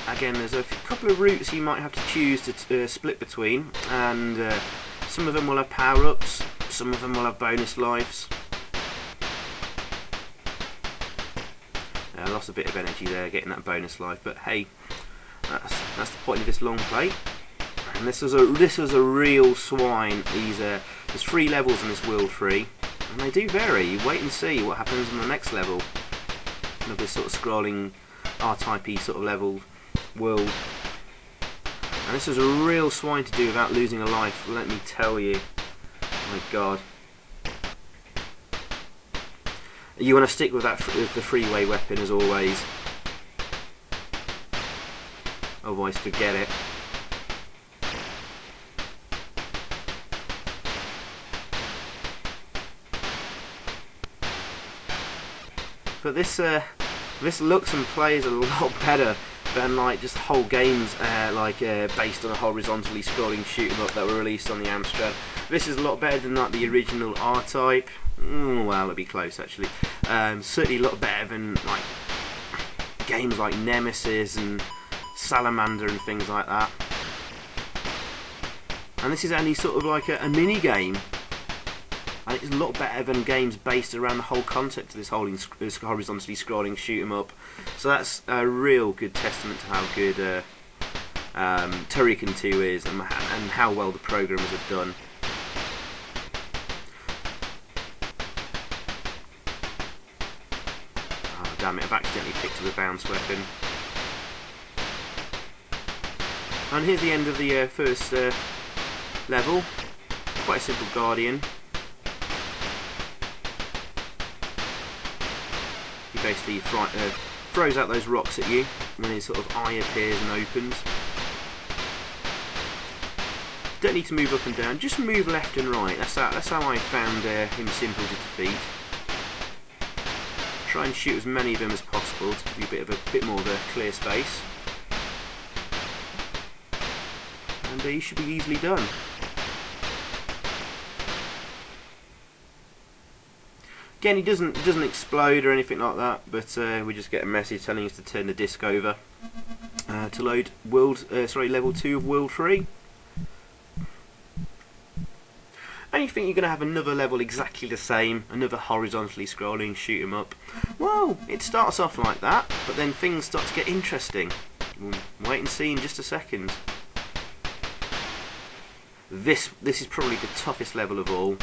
Again, there's a couple of routes you might have to choose to split between, and some of them will have power-ups, some of them will have bonus lives. I lost a bit of energy there getting that bonus life, but hey, that's the point of this long play. And this was a real swine. There's 3 levels in this World 3, and they do vary. You wait and see what happens on the next level. Another sort of scrolling R-type-y sort of level world. And this was a real swine to do without losing a life, let me tell you. Oh my god. You want to stick with the freeway weapon as always. Otherwise forget it. But this looks and plays a lot better than like just whole games based on a horizontally scrolling shoot 'em up that were released on the Amstrad. This is a lot better than like the original R-Type. Well, it'd be close actually. Certainly a lot better than like games like Nemesis and Salamander and things like that. And this is only sort of like a mini game. And it's a lot better than games based around the whole concept of this horizontally scrolling shoot 'em up. So that's a real good testament to how good TURRICAN II is and how well the programmers have done. Oh damn it, I've accidentally picked up the bounce weapon. And here's the end of the first level. Quite a simple Guardian. He basically throws out those rocks at you when his sort of eye appears and opens. Don't need to move up and down, just move left and right. That's how I found him simple to defeat. Try and shoot as many of them as possible to give you a bit more of a clear space. And he should be easily done. Again, he doesn't explode or anything like that, but we just get a message telling us to turn the disc over to load level 2 of World 3. And you think you're going to have another level exactly the same, another horizontally scrolling shoot 'em up. Well, it starts off like that, but then things start to get interesting. We'll wait and see in just a second. This is probably the toughest level of all.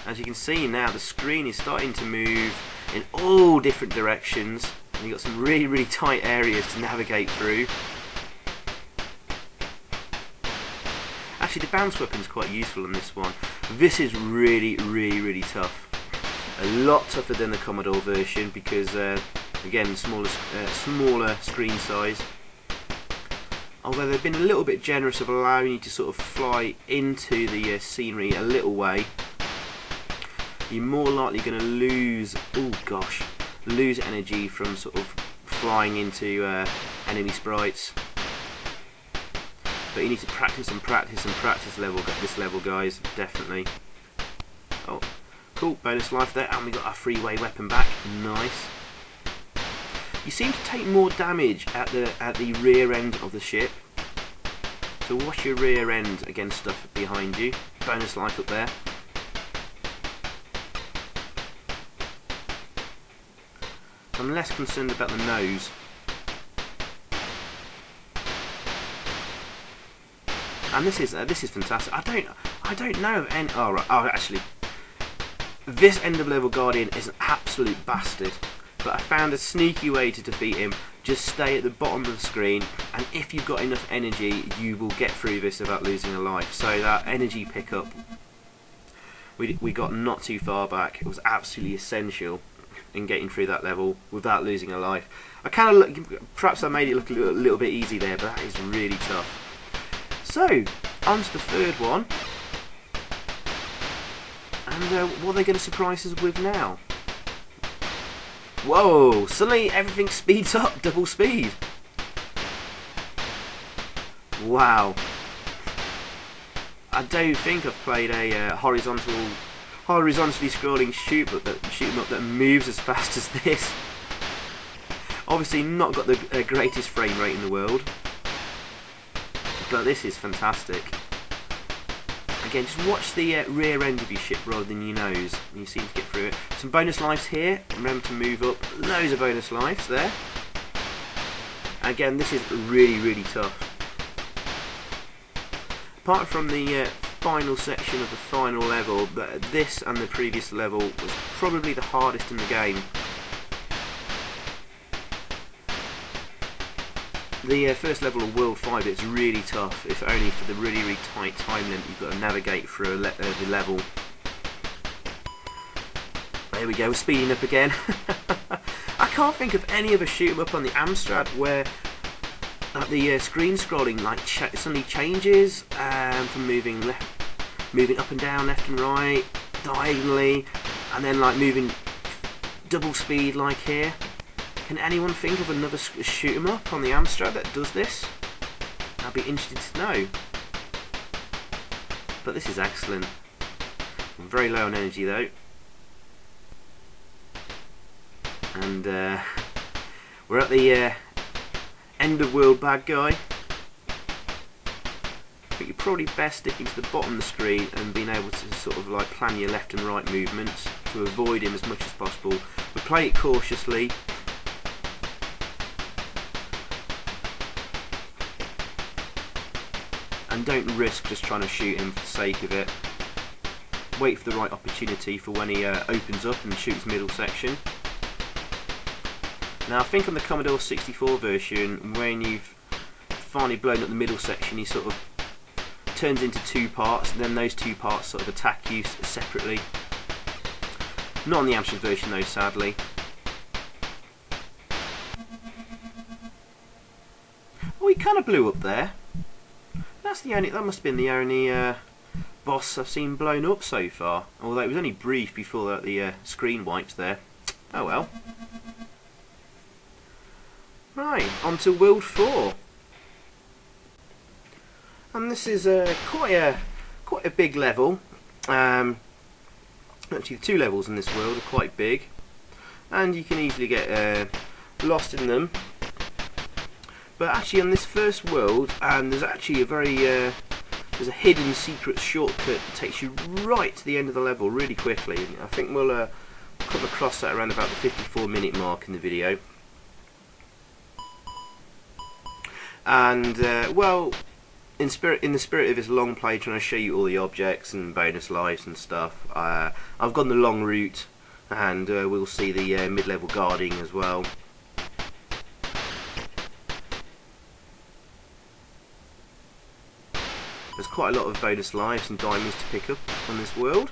As you can see now, the screen is starting to move in all different directions, and you've got some really tight areas to navigate through. Actually, the bounce weapon's quite useful in this one. This is really tough. A lot tougher than the Commodore version because, again, smaller screen size. Although they've been a little bit generous of allowing you to sort of fly into the scenery a little way. You're more likely going to lose energy from sort of flying into enemy sprites. But you need to practice this level, guys, definitely. Oh, cool, bonus life there, and we got our freeway weapon back, nice. You seem to take more damage at the rear end of the ship. So watch your rear end against stuff behind you. Bonus life up there. I'm less concerned about the nose. And this is fantastic. I don't know of any. Oh right. Oh actually, this end of level Guardian is an absolute bastard. But I found a sneaky way to defeat him. Just stay at the bottom of the screen, and if you've got enough energy, you will get through this without losing a life. So that energy pickup, we got not too far back. It was absolutely essential in getting through that level without losing a life. Perhaps I made it look a little bit easy there, but that is really tough. So, on to the third one. And what are they going to surprise us with now? Whoa! Suddenly everything speeds up, double speed. Wow. I don't think I've played a horizontally scrolling shoot 'em up that moves as fast as this. Obviously not got the greatest frame rate in the world, but this is fantastic. Again, just watch the rear end of your ship rather than your nose, and you seem to get through it. Some bonus lives here. Remember to move up. Loads of bonus lives there. Again, this is really, really tough. Apart from the final section of the final level, this and the previous level was probably the hardest in the game. The first level of World 5 is really tough, if only for the really, really tight time limit you've got to navigate through the level. There we go, we're speeding up again. I can't think of any other shoot 'em up on the Amstrad where the screen scrolling like suddenly changes from moving up and down, left and right, diagonally, and then like moving double speed like here. Can anyone think of another shoot 'em up on the Amstrad that does this? I'd be interested to know. But this is excellent. I'm very low on energy though. And we're at the end of world bad guy. But you're probably best sticking to the bottom of the screen and being able to sort of like plan your left and right movements to avoid him as much as possible. But play it cautiously. And don't risk just trying to shoot him for the sake of it. Wait for the right opportunity for when he opens up and shoots middle section. Now I think on the Commodore 64 version, when you've finally blown up the middle section, he sort of turns into two parts, and then those two parts sort of attack you separately. Not on the Amstrad version though, sadly. Oh, he kind of blew up there. That must have been the only boss I've seen blown up so far. Although it was only brief before the screen wiped there. Oh well. Right, on to World 4. And this is quite a big level. Actually, the two levels in this world are quite big, and you can easily get lost in them. But actually, on this first world, there's actually there's a hidden secret shortcut that takes you right to the end of the level really quickly. I think we'll come across that around about the 54-minute mark in the video. And well, in the spirit of this long play, trying to show you all the objects and bonus lives and stuff, I've gone the long route, and we'll see the mid-level guarding as well. There's quite a lot of bonus lives and diamonds to pick up on this world.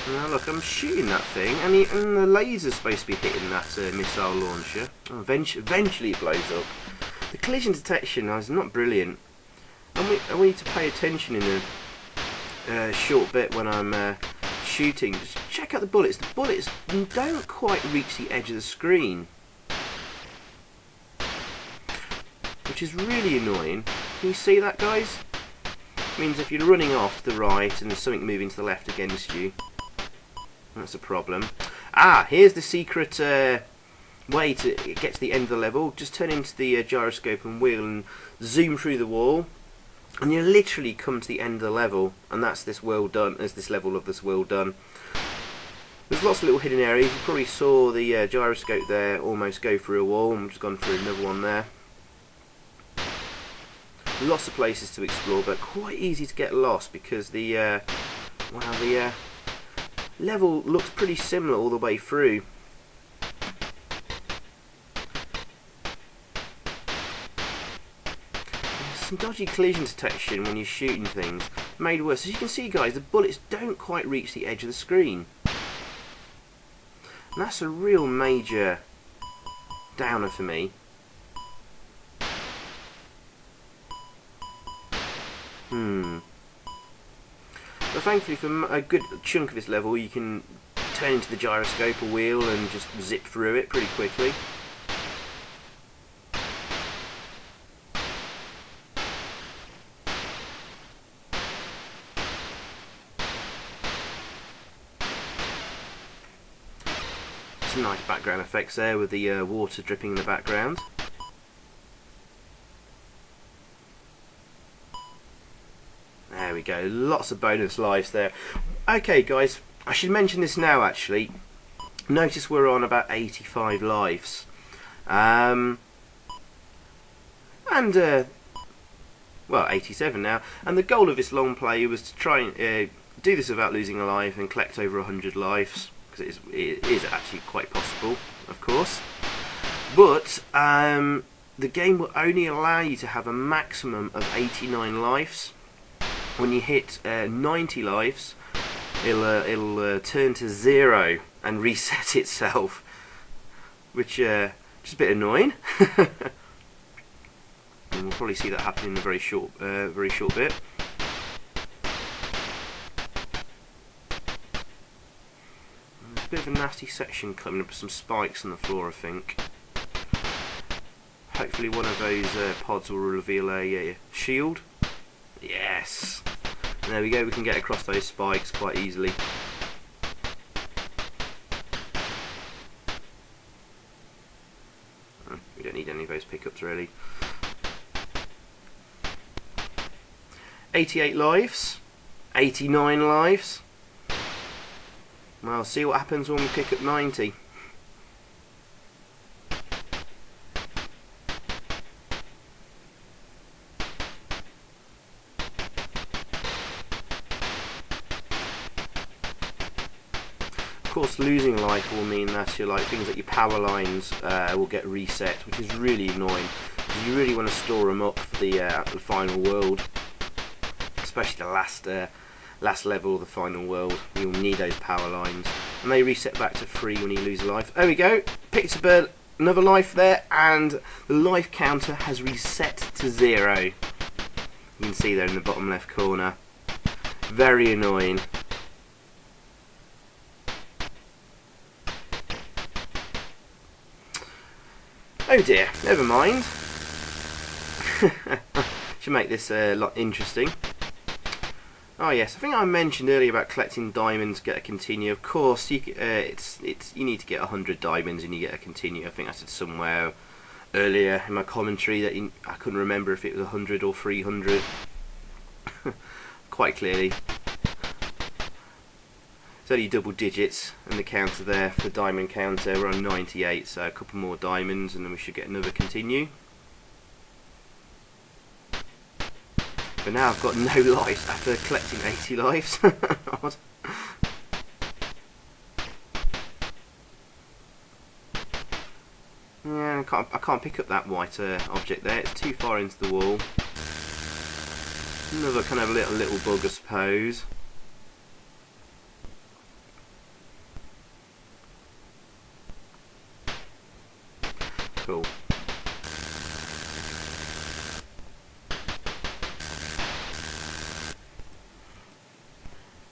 Now look, I'm shooting that thing, and the laser's supposed to be hitting that missile launcher. Oh, eventually it blows up. The collision detection is not brilliant. I need to pay attention in a short bit when I'm shooting. Just check out the bullets. The bullets don't quite reach the edge of the screen, which is really annoying. Can you see that, guys? It means if you're running off to the right and there's something moving to the left against you, that's a problem. Here's the secret way to get to the end of the level. Just turn into the gyroscope and wheel and zoom through the wall, and you literally come to the end of the level, and that's this world done. There's this level of this world done. There's lots of little hidden areas. You probably saw the gyroscope there almost go through a wall. I'm just gone through another one there. Lots of places to explore, but quite easy to get lost because the level looks pretty similar all the way through. Some dodgy collision detection when you're shooting things, made worse. As you can see, guys, the bullets don't quite reach the edge of the screen. And that's a real major downer for me. But thankfully for a good chunk of this level you can turn into the gyroscope or wheel and just zip through it pretty quickly. Some nice background effects there with the water dripping in the background. There we go, lots of bonus lives there. Okay guys, I should mention this now actually. Notice we're on about 85 lives. Well, 87 now. And the goal of this long play was to try and do this without losing a life and collect over 100 lives. Because it is actually quite possible, of course. But the game will only allow you to have a maximum of 89 lives. When you hit 90 lives, it'll turn to 0 and reset itself, which is a bit annoying. And we'll probably see that happen in a very short bit. There's a bit of a nasty section coming up with some spikes on the floor, I think. Hopefully one of those pods will reveal a shield. Yes! And there we go, we can get across those spikes quite easily. We don't need any of those pickups really. 88 lives, 89 lives. Well, see what happens when we pick up 90. Of course, losing life will mean that your things like your power lines will get reset, which is really annoying. Because you really want to store them up for the final world, especially the last level of the final world. You'll need those power lines, and they reset back to 3 when you lose a life. There we go. Picked up another life there, and the life counter has reset to 0. You can see there in the bottom left corner. Very annoying. Oh dear, never mind. Should make this a lot interesting. Oh yes, I think I mentioned earlier about collecting diamonds to get a continue. Of course, you need to get 100 diamonds and you get a continue. I think I said somewhere earlier in my commentary that I couldn't remember if it was 100 or 300. Quite clearly. It's only double digits, and the counter there for the diamond counter, we're on 98, so a couple more diamonds and then we should get another continue. But now I've got no lives after collecting 80 lives. Odd. Yeah, I can't pick up that white object there, it's too far into the wall. Another kind of little bug, I suppose. Cool.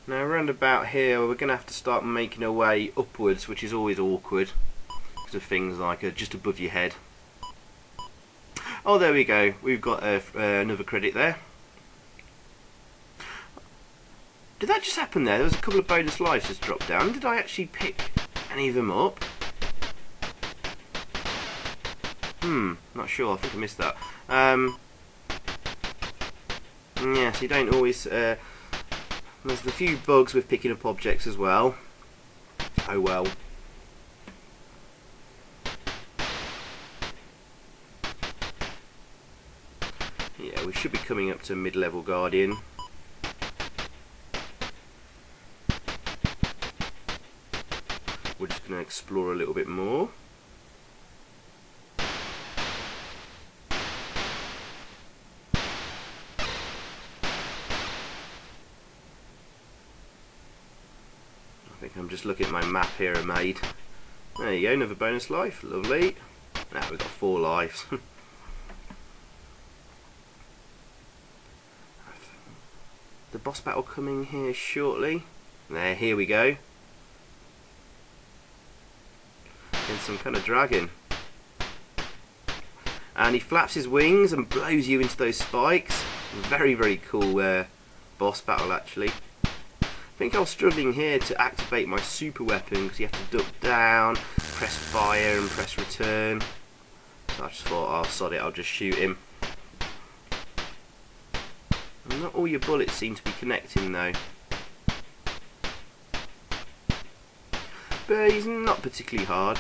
Now around about here we're going to have to start making our way upwards, which is always awkward because of things like just above your head. Oh, there we go, we've got another credit there. Did that just happen there? There was a couple of bonus lives just dropped down. Did I actually pick any of them up? Not sure, I think I missed that. Yeah, so you don't always... there's a few bugs with picking up objects as well. Oh well. Yeah, we should be coming up to mid-level Guardian. We're just going to explore a little bit more. I'm just looking at my map here I made. There you go, another bonus life, lovely. Now we've got 4 lives. the boss battle coming here shortly. There, here we go. In some kind of dragon. And he flaps his wings and blows you into those spikes. Very, very cool boss battle actually. I think I was struggling here to activate my super weapon because you have to duck down, press fire and press return. So I just thought, oh sod it, I'll just shoot him. And not all your bullets seem to be connecting though. But he's not particularly hard.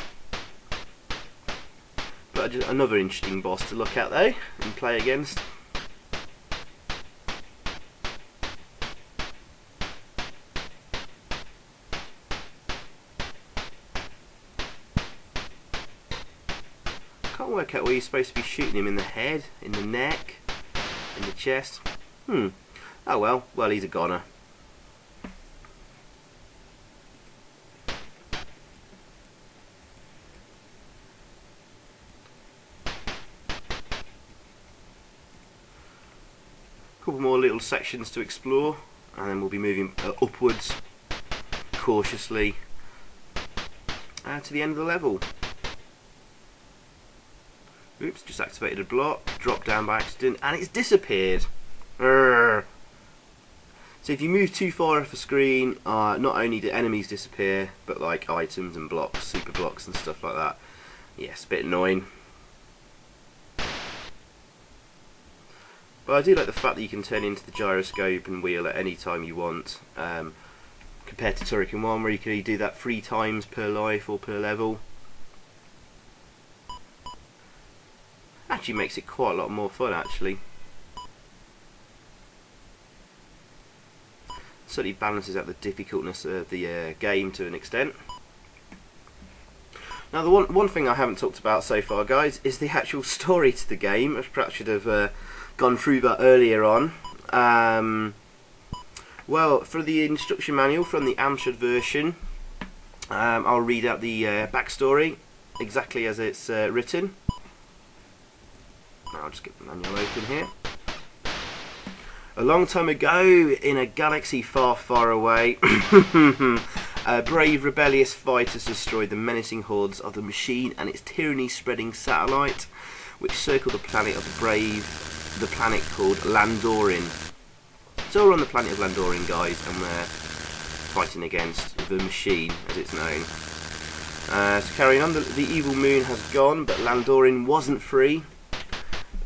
But just another interesting boss to look at though and play against. Can't work out where you're supposed to be shooting him, in the head, in the neck, in the chest. Oh well, he's a goner. Couple more little sections to explore, and then we'll be moving upwards cautiously to the end of the level. Oops, just activated a block, dropped down by accident, and it's disappeared. Urgh. So if you move too far off the screen, not only do enemies disappear, but like items and blocks, super blocks and stuff like that. Yes, a bit annoying. But I do like the fact that you can turn into the gyroscope and wheel at any time you want, compared to TURRICAN 1 where you can only do that 3 times per life or per level. Actually makes it quite a lot more fun actually. Certainly balances out the difficultness of the game to an extent. Now the one thing I haven't talked about so far, guys, is the actual story to the game. I perhaps should have gone through that earlier on. Well, for the instruction manual from the Amstrad version, I'll read out the backstory exactly as it's written. I'll just get the manual open here. A long time ago, in a galaxy far, far away, brave rebellious fighters destroyed the menacing hordes of the machine and its tyranny-spreading satellite, which circled the planet of the brave, the planet called Landorin. So we're on the planet of Landorin, guys, and we're fighting against the machine, as it's known. So carrying on, the evil moon has gone, but Landorin wasn't free.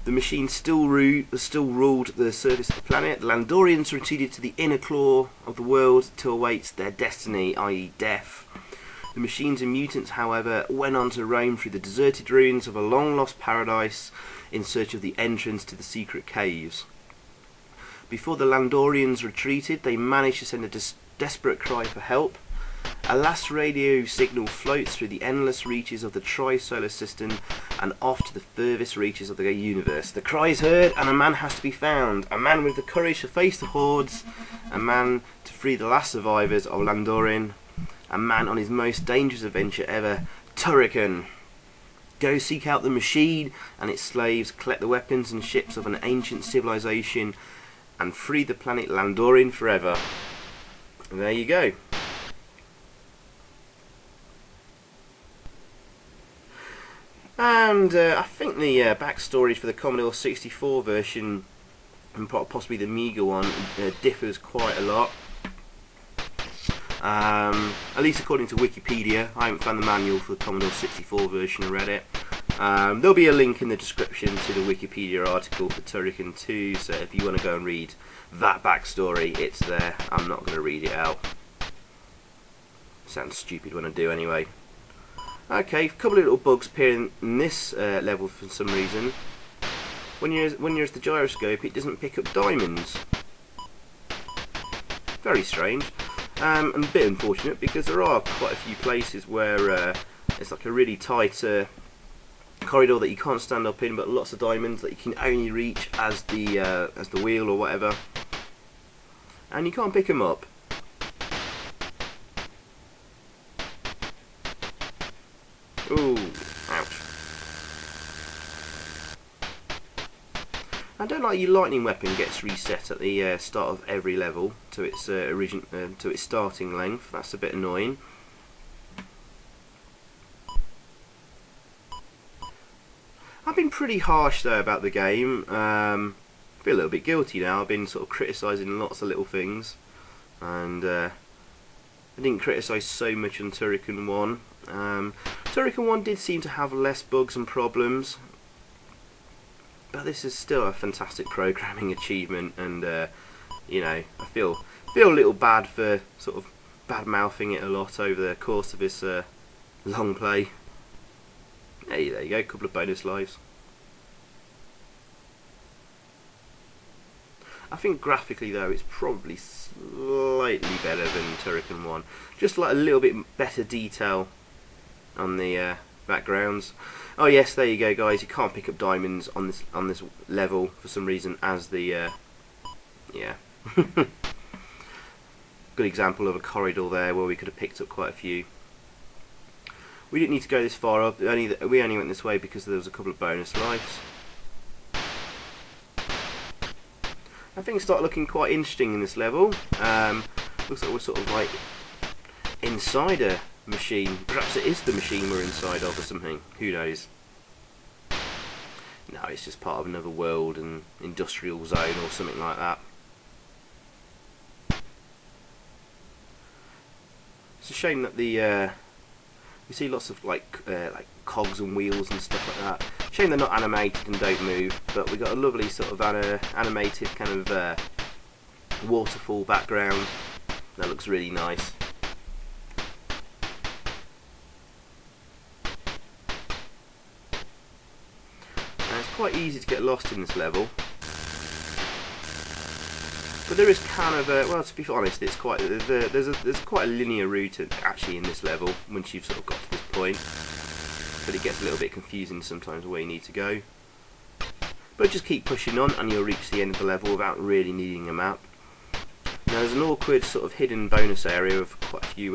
The machine still ruled the surface of the planet. The Landorians retreated to the inner claw of the world to await their destiny, i.e. death. The machines and mutants, however, went on to roam through the deserted ruins of a long-lost paradise in search of the entrance to the secret caves. Before the Landorians retreated, they managed to send a desperate cry for help. A last radio signal floats through the endless reaches of the tri-solar system and off to the furthest reaches of the universe. The cry is heard and a man has to be found. A man with the courage to face the hordes. A man to free the last survivors of Landorin. A man on his most dangerous adventure ever, TURRICAN. Go seek out the machine and its slaves, collect the weapons and ships of an ancient civilization, and free the planet Landorin forever. And there you go. And I think the backstory for the Commodore 64 version and possibly the Amiga one differs quite a lot. At least according to Wikipedia. I haven't found the manual for the Commodore 64 version and read it. There'll be a link in the description to the Wikipedia article for TURRICAN II, so if you want to go and read that backstory, it's there. I'm not going to read it out. Sounds stupid when I do anyway. Okay, a couple of little bugs appear in this level for some reason. When you're at the gyroscope, it doesn't pick up diamonds. Very strange. And a bit unfortunate because there are quite a few places where it's like a really tight corridor that you can't stand up in, but lots of diamonds that you can only reach as the wheel or whatever, and you can't pick them up. Ooh, ouch. don't like your lightning weapon gets reset at the start of every level to its to its starting length. That's a bit annoying. I've been pretty harsh though about the game. I feel a little bit guilty now. I've been sort of criticising lots of little things, and I didn't criticise so much on TURRICAN 1. TURRICAN 1 did seem to have less bugs and problems, but this is still a fantastic programming achievement, and you know, I feel a little bad for sort of bad mouthing it a lot over the course of this long play. Hey, there you go, a couple of bonus lives. I think graphically though it's probably slightly better than TURRICAN 1. Just like a little bit better detail on the backgrounds. Oh yes, there you go guys, you can't pick up diamonds on this level for some reason as the yeah. Good example of a corridor there where we could have picked up quite a few. We didn't need to go this far up. We only went this way because there was a couple of bonus lives. I think start looking quite interesting in this level. Looks like we're sort of like inside a machine. Perhaps it is the machine we're inside of or something. Who knows? No, it's just part of another world and industrial zone or something like that. It's a shame that the you see lots of like cogs and wheels and stuff like that. Shame they're not animated and don't move, but we got a lovely sort of animated kind of waterfall background. That looks really nice. And it's quite easy to get lost in this level. But there is kind of a, well, to be honest, it's quite there's quite a linear route actually in this level once you've sort of got to this point. But it gets a little bit confusing sometimes where you need to go. But just keep pushing on and you'll reach the end of the level without really needing a map. Now there's an awkward sort of hidden bonus area of quite a few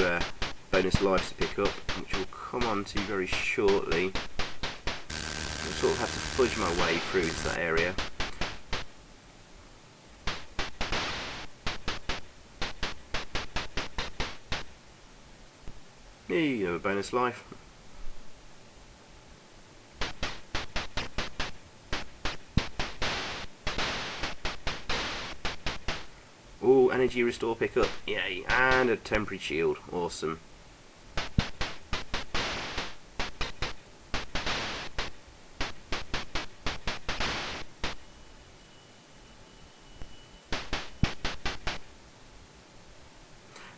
bonus lives to pick up, which we'll come on to very shortly. I'll sort of have to fudge my way through to that area. There you go, a bonus life. Oh, energy restore pickup, yay, and a temporary shield, awesome.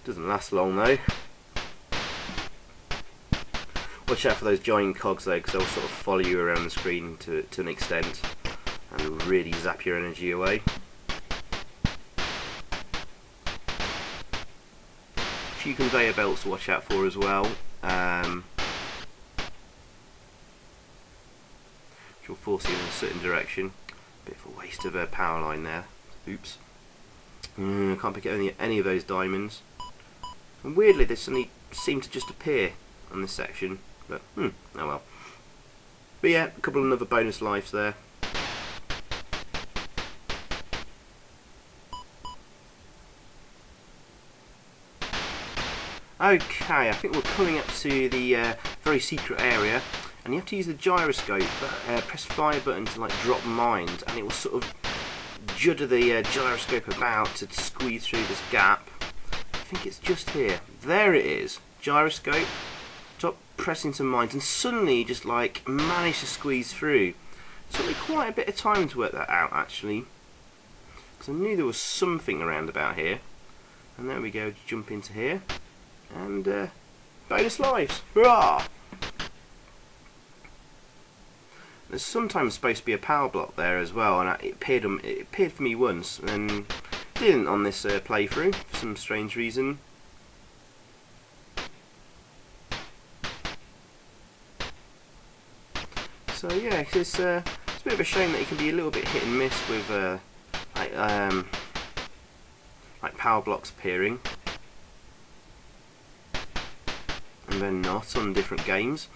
Doesn't last long though. Watch out for those giant cogs though, because they'll sort of follow you around the screen to an extent and really zap your energy away. A few conveyor belts to watch out for as well, which will force you in a certain direction. Bit of a waste of a power line there. Oops. I can't pick up any of those diamonds. And weirdly, they suddenly seem to just appear on this section. But, oh well. But yeah, a couple of other bonus lives there. Okay, I think we're coming up to the very secret area, and you have to use the gyroscope, press fire button to like drop mines, and it will sort of judder the gyroscope about to squeeze through this gap. I think it's just here. There it is. Gyroscope. Stop pressing some mines, and suddenly you just like manage to squeeze through. It took me quite a bit of time to work that out actually, because I knew there was something around about here. And there we go, jump into here, and bonus lives. Hurrah! There's sometimes supposed to be a power block there as well, and it appeared for me once, and didn't on this playthrough for some strange reason. So yeah, it's a bit of a shame that it can be a little bit hit and miss with like power blocks appearing and then not on different games.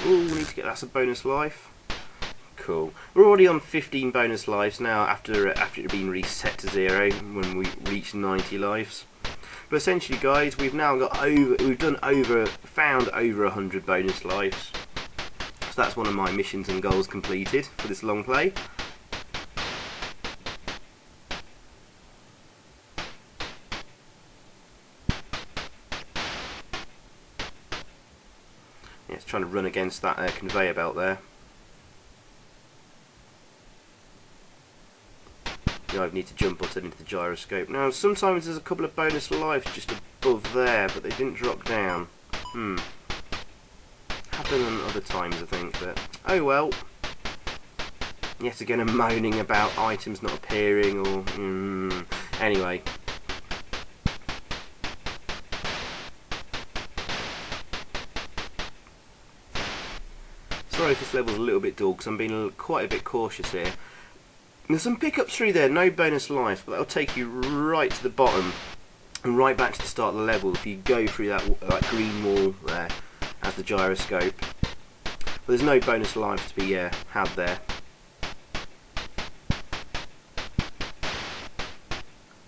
Ooh, we need to get that's a bonus life. Cool. We're already on 15 bonus lives now after it had been reset to 0 when we reached 90 lives. But essentially, guys, we've now found over 100 bonus lives. So that's one of my missions and goals completed for this long play. Yeah, it's trying to run against that conveyor belt there. I need to jump or turn into the gyroscope. Now, sometimes there's a couple of bonus lives just above there, but they didn't drop down. Happened on other times, I think, but oh well. Yet again, I'm moaning about items not appearing, or anyway. Sorry if this level's a little bit dull, because I'm being quite a bit cautious here. There's some pickups through there, no bonus life, but that'll take you right to the bottom and right back to the start of the level if you go through that green wall there as the gyroscope. But there's no bonus life to be had there.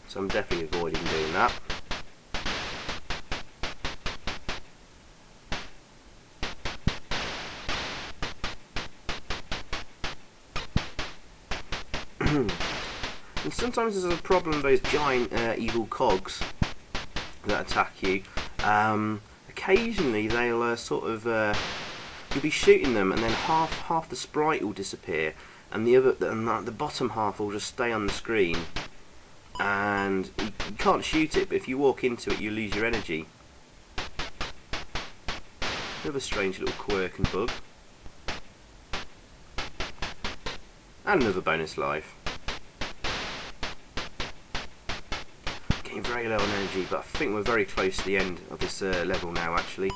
So I'm definitely avoiding doing that. And sometimes there's a problem with those giant evil cogs that attack you. Occasionally they'll you'll be shooting them, and then half the sprite will disappear, and the bottom half will just stay on the screen, and you can't shoot it. But if you walk into it, you lose your energy. Another strange little quirk and bug, and another bonus life. Very low on energy, but I think we're very close to the end of this level now, actually.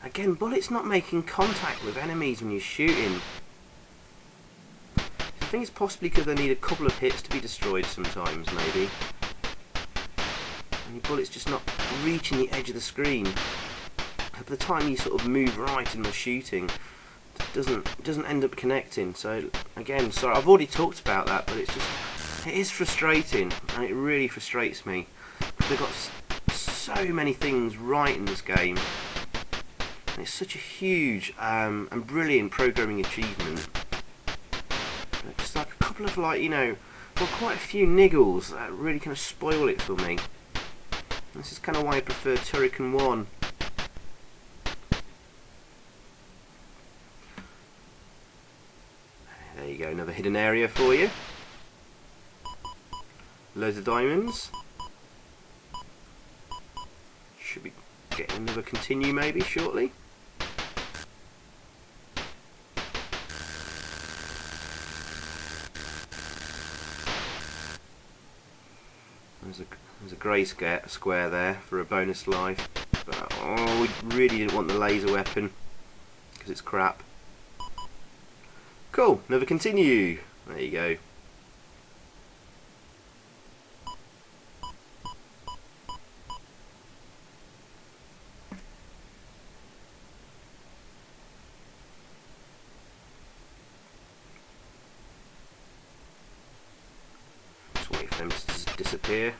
Again, bullets not making contact with enemies when you're shooting. I think it's possibly because they need a couple of hits to be destroyed sometimes, maybe. And your bullets just not reaching the edge of the screen. At the time you sort of move right in the shooting, doesn't end up connecting. So again, sorry, I've already talked about that, but it is frustrating, and it really frustrates me because they've got so many things right in this game, and it's such a huge and brilliant programming achievement. But just like a couple of quite a few niggles that really kind of spoil it for me. This is kind of why I prefer TURRICAN I. There you go, another hidden area for you. Loads of diamonds. Should be getting another continue maybe shortly. There's a grey square there for a bonus life. But oh, we really didn't want the laser weapon because it's crap. Cool, another continue. There you go. Just wait for them to disappear.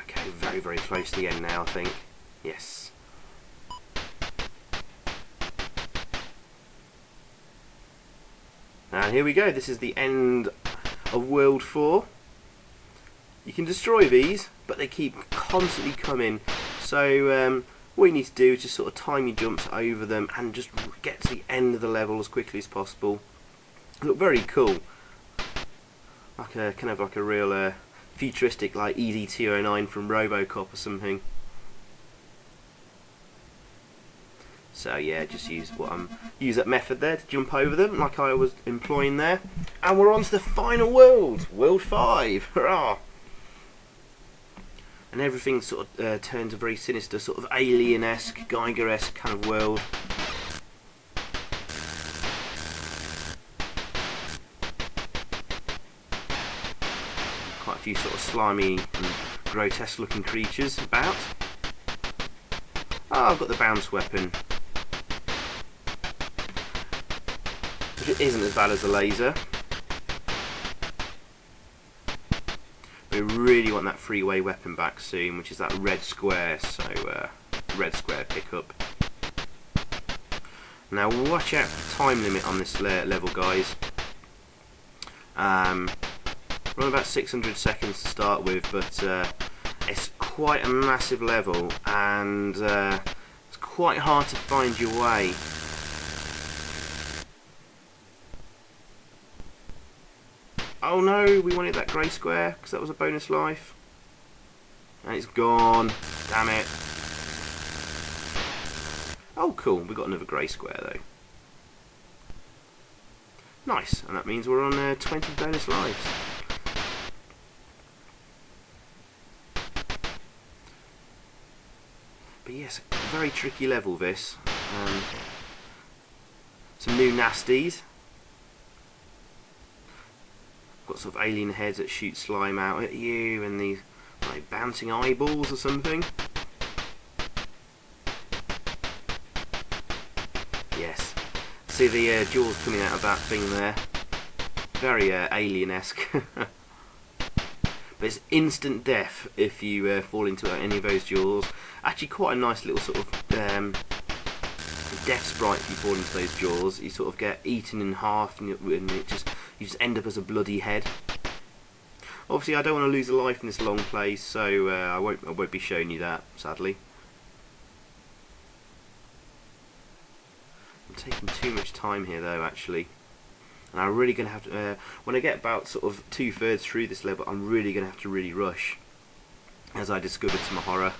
Okay, very, very close to the end now, I think. Yes. And here we go, this is the end of World 4. You can destroy these, but they keep constantly coming. So what you need to do is just sort of time your jumps over them and just get to the end of the level as quickly as possible. Look very cool. Like a kind of like a real futuristic like ED-209 from RoboCop or something. So yeah, just use that method there to jump over them, like I was employing there. And we're on to the final world, World 5. Hurrah! And everything sort of turns a very sinister, sort of alien-esque, Geiger-esque kind of world. few sort of slimy and grotesque looking creatures about. Oh, I've got the bounce weapon, which isn't as bad as the laser. We really want that freeway weapon back soon, which is that red square, so red square pickup. Now watch out for the time limit on this level, guys. We're on about 600 seconds to start with, but it's quite a massive level, and it's quite hard to find your way. Oh no, we wanted that grey square because that was a bonus life. And it's gone. Damn it. Oh cool, we got another grey square though. Nice, and that means we're on 20 bonus lives. But yes, a very tricky level this. Some new nasties. Got sort of alien heads that shoot slime out at you, and these like bouncing eyeballs or something. Yes, see the jaws coming out of that thing there. Very alien-esque. But it's instant death if you fall into any of those jaws. Actually, quite a nice little sort of death sprite if you fall into those jaws. You sort of get eaten in half, and you just end up as a bloody head. Obviously, I don't want to lose a life in this long play, so I won't be showing you that, sadly. I'm taking too much time here, though, actually. And I'm really going to have to, when I get about sort of 2/3 through this level, I'm really going to have to really rush, as I discovered to my horror.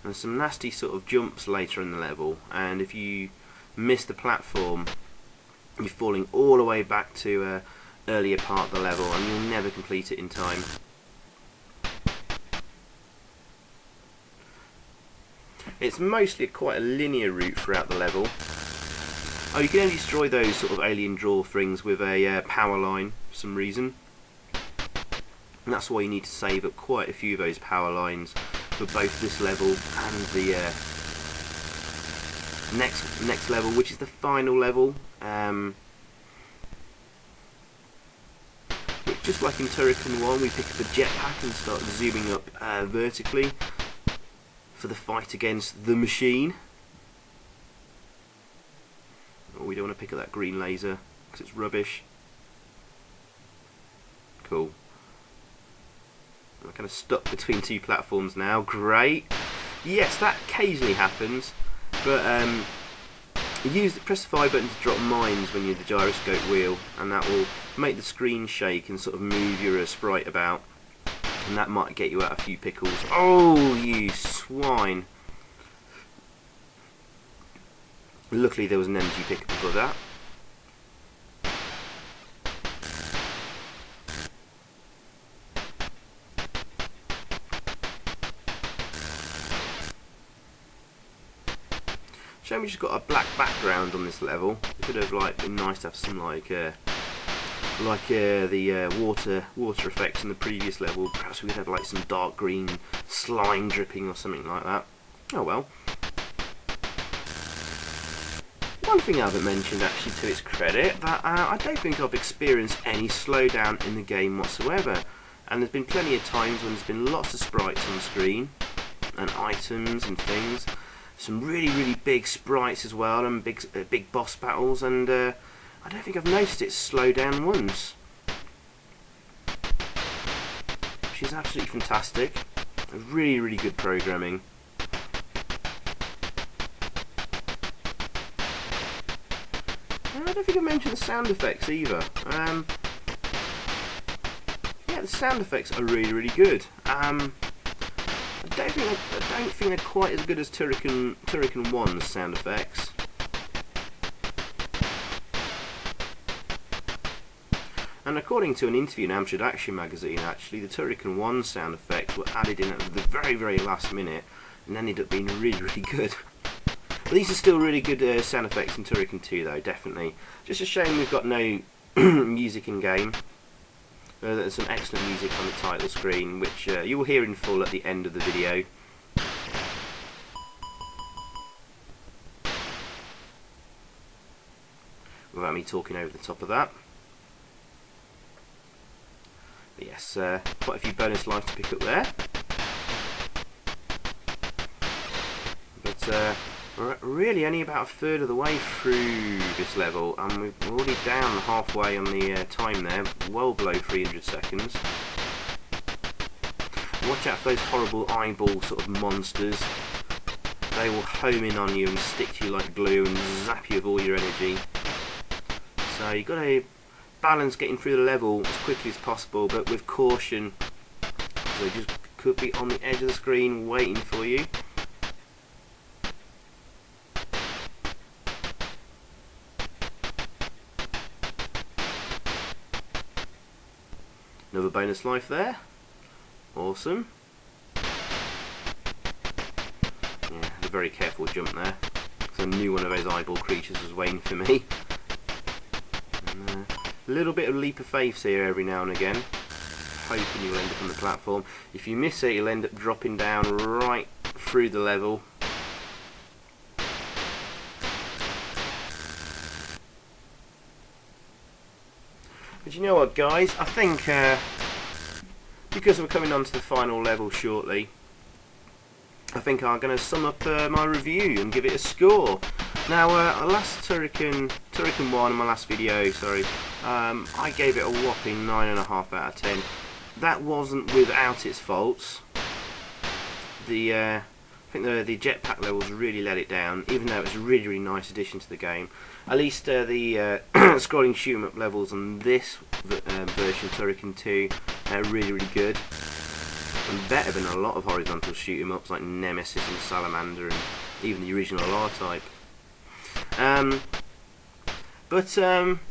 And some nasty sort of jumps later in the level, and if you miss the platform, you're falling all the way back to earlier part of the level, and you'll never complete it in time. It's mostly quite a linear route throughout the level. Oh, you can only destroy those sort of alien draw things with a power line for some reason. And that's why you need to save up quite a few of those power lines for both this level and the next level, which is the final level. Just like in Turrican 1, we pick up a jetpack and start zooming up vertically for the fight against the machine. Oh, we don't want to pick up that green laser because it's rubbish. Cool. I'm kind of stuck between two platforms now. Great. Yes, that occasionally happens, but press the fire button to drop mines when you're the gyroscope wheel, and that will make the screen shake and sort of move your sprite about, and that might get you out a few pickles. Oh, you swine. Luckily there was an energy pickup for that. Shame we just got a black background on this level. It could have been nice to have some the water effects in the previous level. Perhaps we could have some dark green slime dripping or something like that. Oh well. One thing I haven't mentioned, actually, to its credit, that I don't think I've experienced any slowdown in the game whatsoever. And there's been plenty of times when there's been lots of sprites on the screen and items and things. Some really big sprites as well, and big boss battles, and I don't think I've noticed it slow down once, which is absolutely fantastic. Really good programming. I don't think I mentioned the sound effects either. Yeah, the sound effects are really good. I don't think they're quite as good as Turrican 1's sound effects. And according to an interview in Amstrad Action magazine, actually, the Turrican 1 sound effects were added in at the very, very last minute and ended up being really, really good. But these are still really good sound effects in Turrican 2 though, definitely. Just a shame we've got no music in game. There's some excellent music on the title screen, which you will hear in full at the end of the video. Without me talking over the top of that. But yes, quite a few bonus lives to pick up there. But we're really only about a third of the way through this level, and we're already down halfway on the time there, well below 300 seconds. Watch out for those horrible eyeball sort of monsters. They will home in on you and stick to you like glue and zap you of all your energy. So you've got to balance getting through the level as quickly as possible, but with caution. So they just could be on the edge of the screen waiting for you. Another bonus life there. Awesome. Yeah, had a very careful jump there. So I knew one of those eyeball creatures was waiting for me. And, a little bit of leap of faith here every now and again. Hoping you'll end up on the platform. If you miss it, you'll end up dropping down right through the level. But you know what, guys, I think because we're coming on to the final level shortly, I think I'm going to sum up my review and give it a score. Now, last Turrican 1 in my last video, sorry, I gave it a whopping 9.5 out of 10. That wasn't without its faults. I think the jetpack levels really let it down, even though it was a really, really nice addition to the game. At least the scrolling shoot 'em up levels on this version of Turrican 2 are really, really good. And better than a lot of horizontal shoot 'em ups like Nemesis and Salamander and even the original R-Type.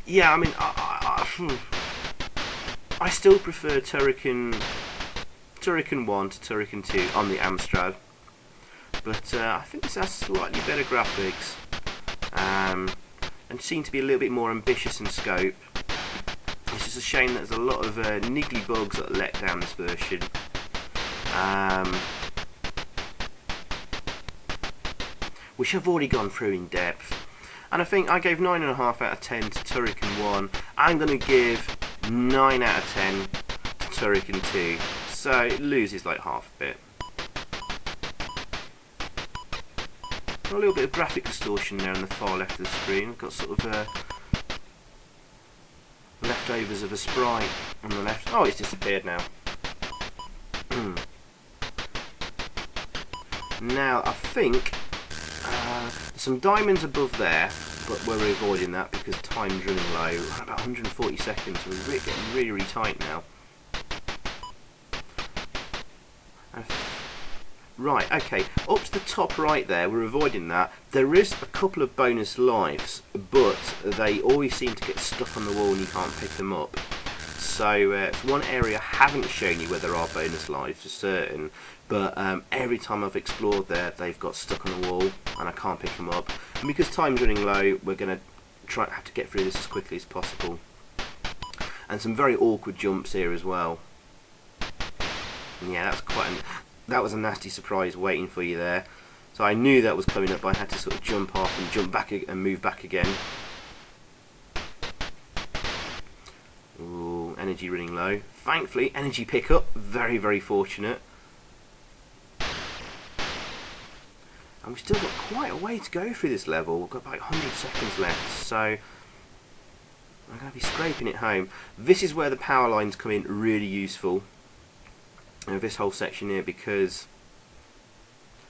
Yeah, I mean, I still prefer Turrican 1 to Turrican 2 on the Amstrad. But I think this has slightly better graphics and seem to be a little bit more ambitious in scope. It's just a shame that there's a lot of niggly bugs that let down this version. Which I've already gone through in depth. And I think I gave 9.5 out of 10 to Turrican 1. I'm going to give 9 out of 10 to Turrican 2. So it loses like half a bit. Got a little bit of graphic distortion there on the far left of the screen. We've got sort of leftovers of a sprite on the left. Oh, it's disappeared now. Now, I think there's some diamonds above there, but we're avoiding that because time's running low. We're about 140 seconds, so we're getting really, really tight now. Right, okay, up to the top right there, we're avoiding that. There is a couple of bonus lives, but they always seem to get stuck on the wall and you can't pick them up. So it's one area I haven't shown you where there are bonus lives for certain, but every time I've explored there, they've got stuck on the wall and I can't pick them up. And because time's running low, we're going to have to get through this as quickly as possible. And some very awkward jumps here as well. Yeah, that was a nasty surprise waiting for you there. So I knew that was coming up, but I had to sort of jump off and jump back and move back again. Ooh, energy running low. Thankfully, energy pickup. Very, very fortunate. And we've still got quite a way to go through this level. We've got about 100 seconds left, so I'm going to be scraping it home. This is where the power lines come in really useful. This whole section here, because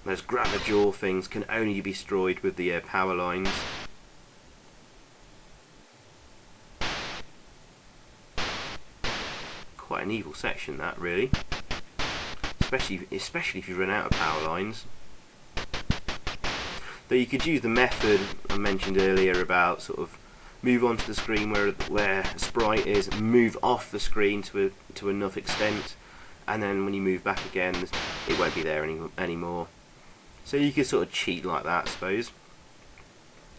those grabber jaw things can only be destroyed with the power lines. Quite an evil section, that, really, especially if you run out of power lines. Though you could use the method I mentioned earlier about sort of move onto the screen where a sprite is, move off the screen to enough extent, and then when you move back again it won't be there anymore. So you can sort of cheat like that, I suppose.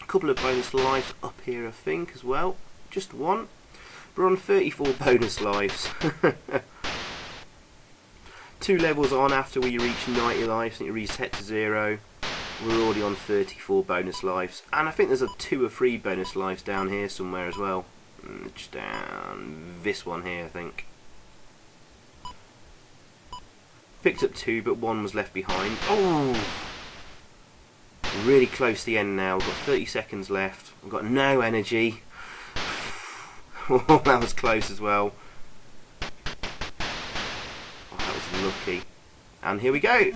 A couple of bonus lives up here I think as well, just one. We're on 34 bonus lives. 2 levels on after we reach 90 lives and you reset to 0. We're already on 34 bonus lives, and I think there's 2 or 3 bonus lives down here somewhere as well. Just down this one here I think. Picked up 2 but 1 was left behind. Oh! Really close to the end now. We've got 30 seconds left. We've got no energy. Oh, that was close as well. Oh, that was lucky. And here we go.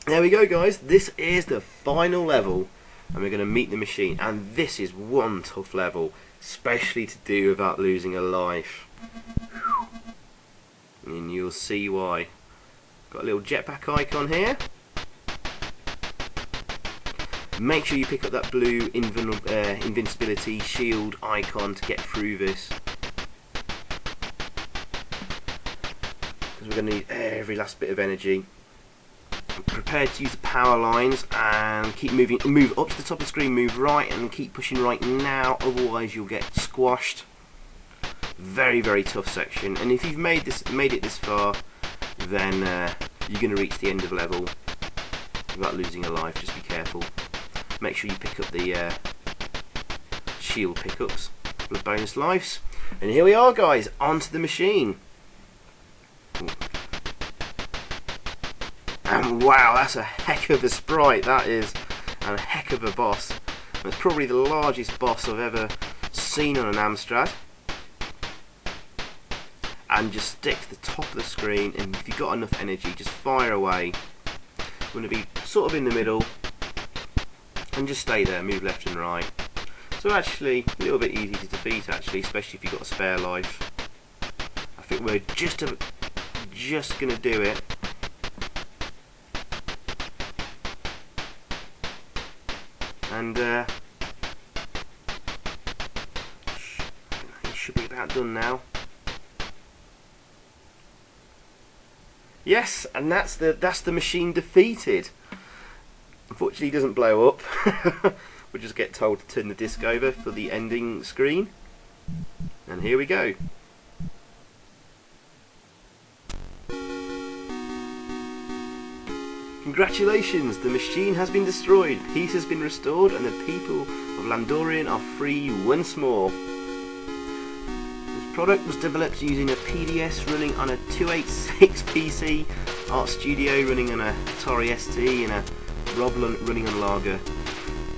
There we go, guys. This is the final level, and we're going to meet the machine. And this is one tough level, especially to do without losing a life. And you'll see why. Got a little jetpack icon here. Make sure you pick up that blue invincibility shield icon to get through this, because we're going to need every last bit of energy. Prepare to use the power lines and keep moving. Move up to the top of the screen, move right, and keep pushing right now, otherwise you'll get squashed. Very, very tough section, and if you've made it this far, then you're going to reach the end of the level without losing a life. Just be careful. Make sure you pick up the shield pickups for the bonus lives. And here we are, guys, onto the machine. And wow, that's a heck of a sprite, that is, and a heck of a boss. It's probably the largest boss I've ever seen on an Amstrad. And just stick to the top of the screen, and if you've got enough energy, just fire away. We're going to be sort of in the middle, and just stay there, move left and right. So actually, a little bit easy to defeat actually, especially if you've got a spare life. I think we're just going to do it. And it should be about done now. Yes, and that's the machine defeated. Unfortunately, it doesn't blow up. We'll just get told to turn the disc over for the ending screen. And here we go. Congratulations, the machine has been destroyed, peace has been restored, and the people of Landorian are free once more. This product was developed using a PDS running on a 286 PC, Art Studio running on a Atari ST, and a Roblon running on Lager.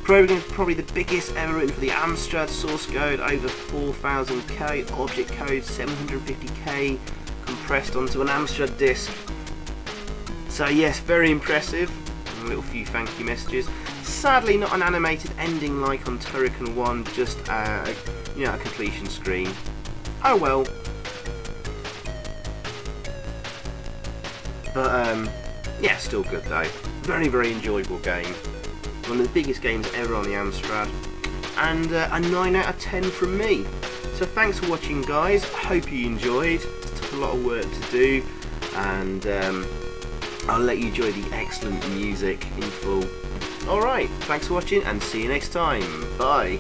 Program is probably the biggest ever written for the Amstrad, source code over 4000K, object code 750K, compressed onto an Amstrad disc. So yes, very impressive. A little few thank you messages. Sadly not an animated ending like on TURRICAN I, just a completion screen. Oh well. But yeah, still good though. Very, very enjoyable game. One of the biggest games ever on the Amstrad. And a 9 out of 10 from me. So thanks for watching, guys. I hope you enjoyed. It took a lot of work to do, and I'll let you enjoy the excellent music in full. Alright, thanks for watching and see you next time. Bye.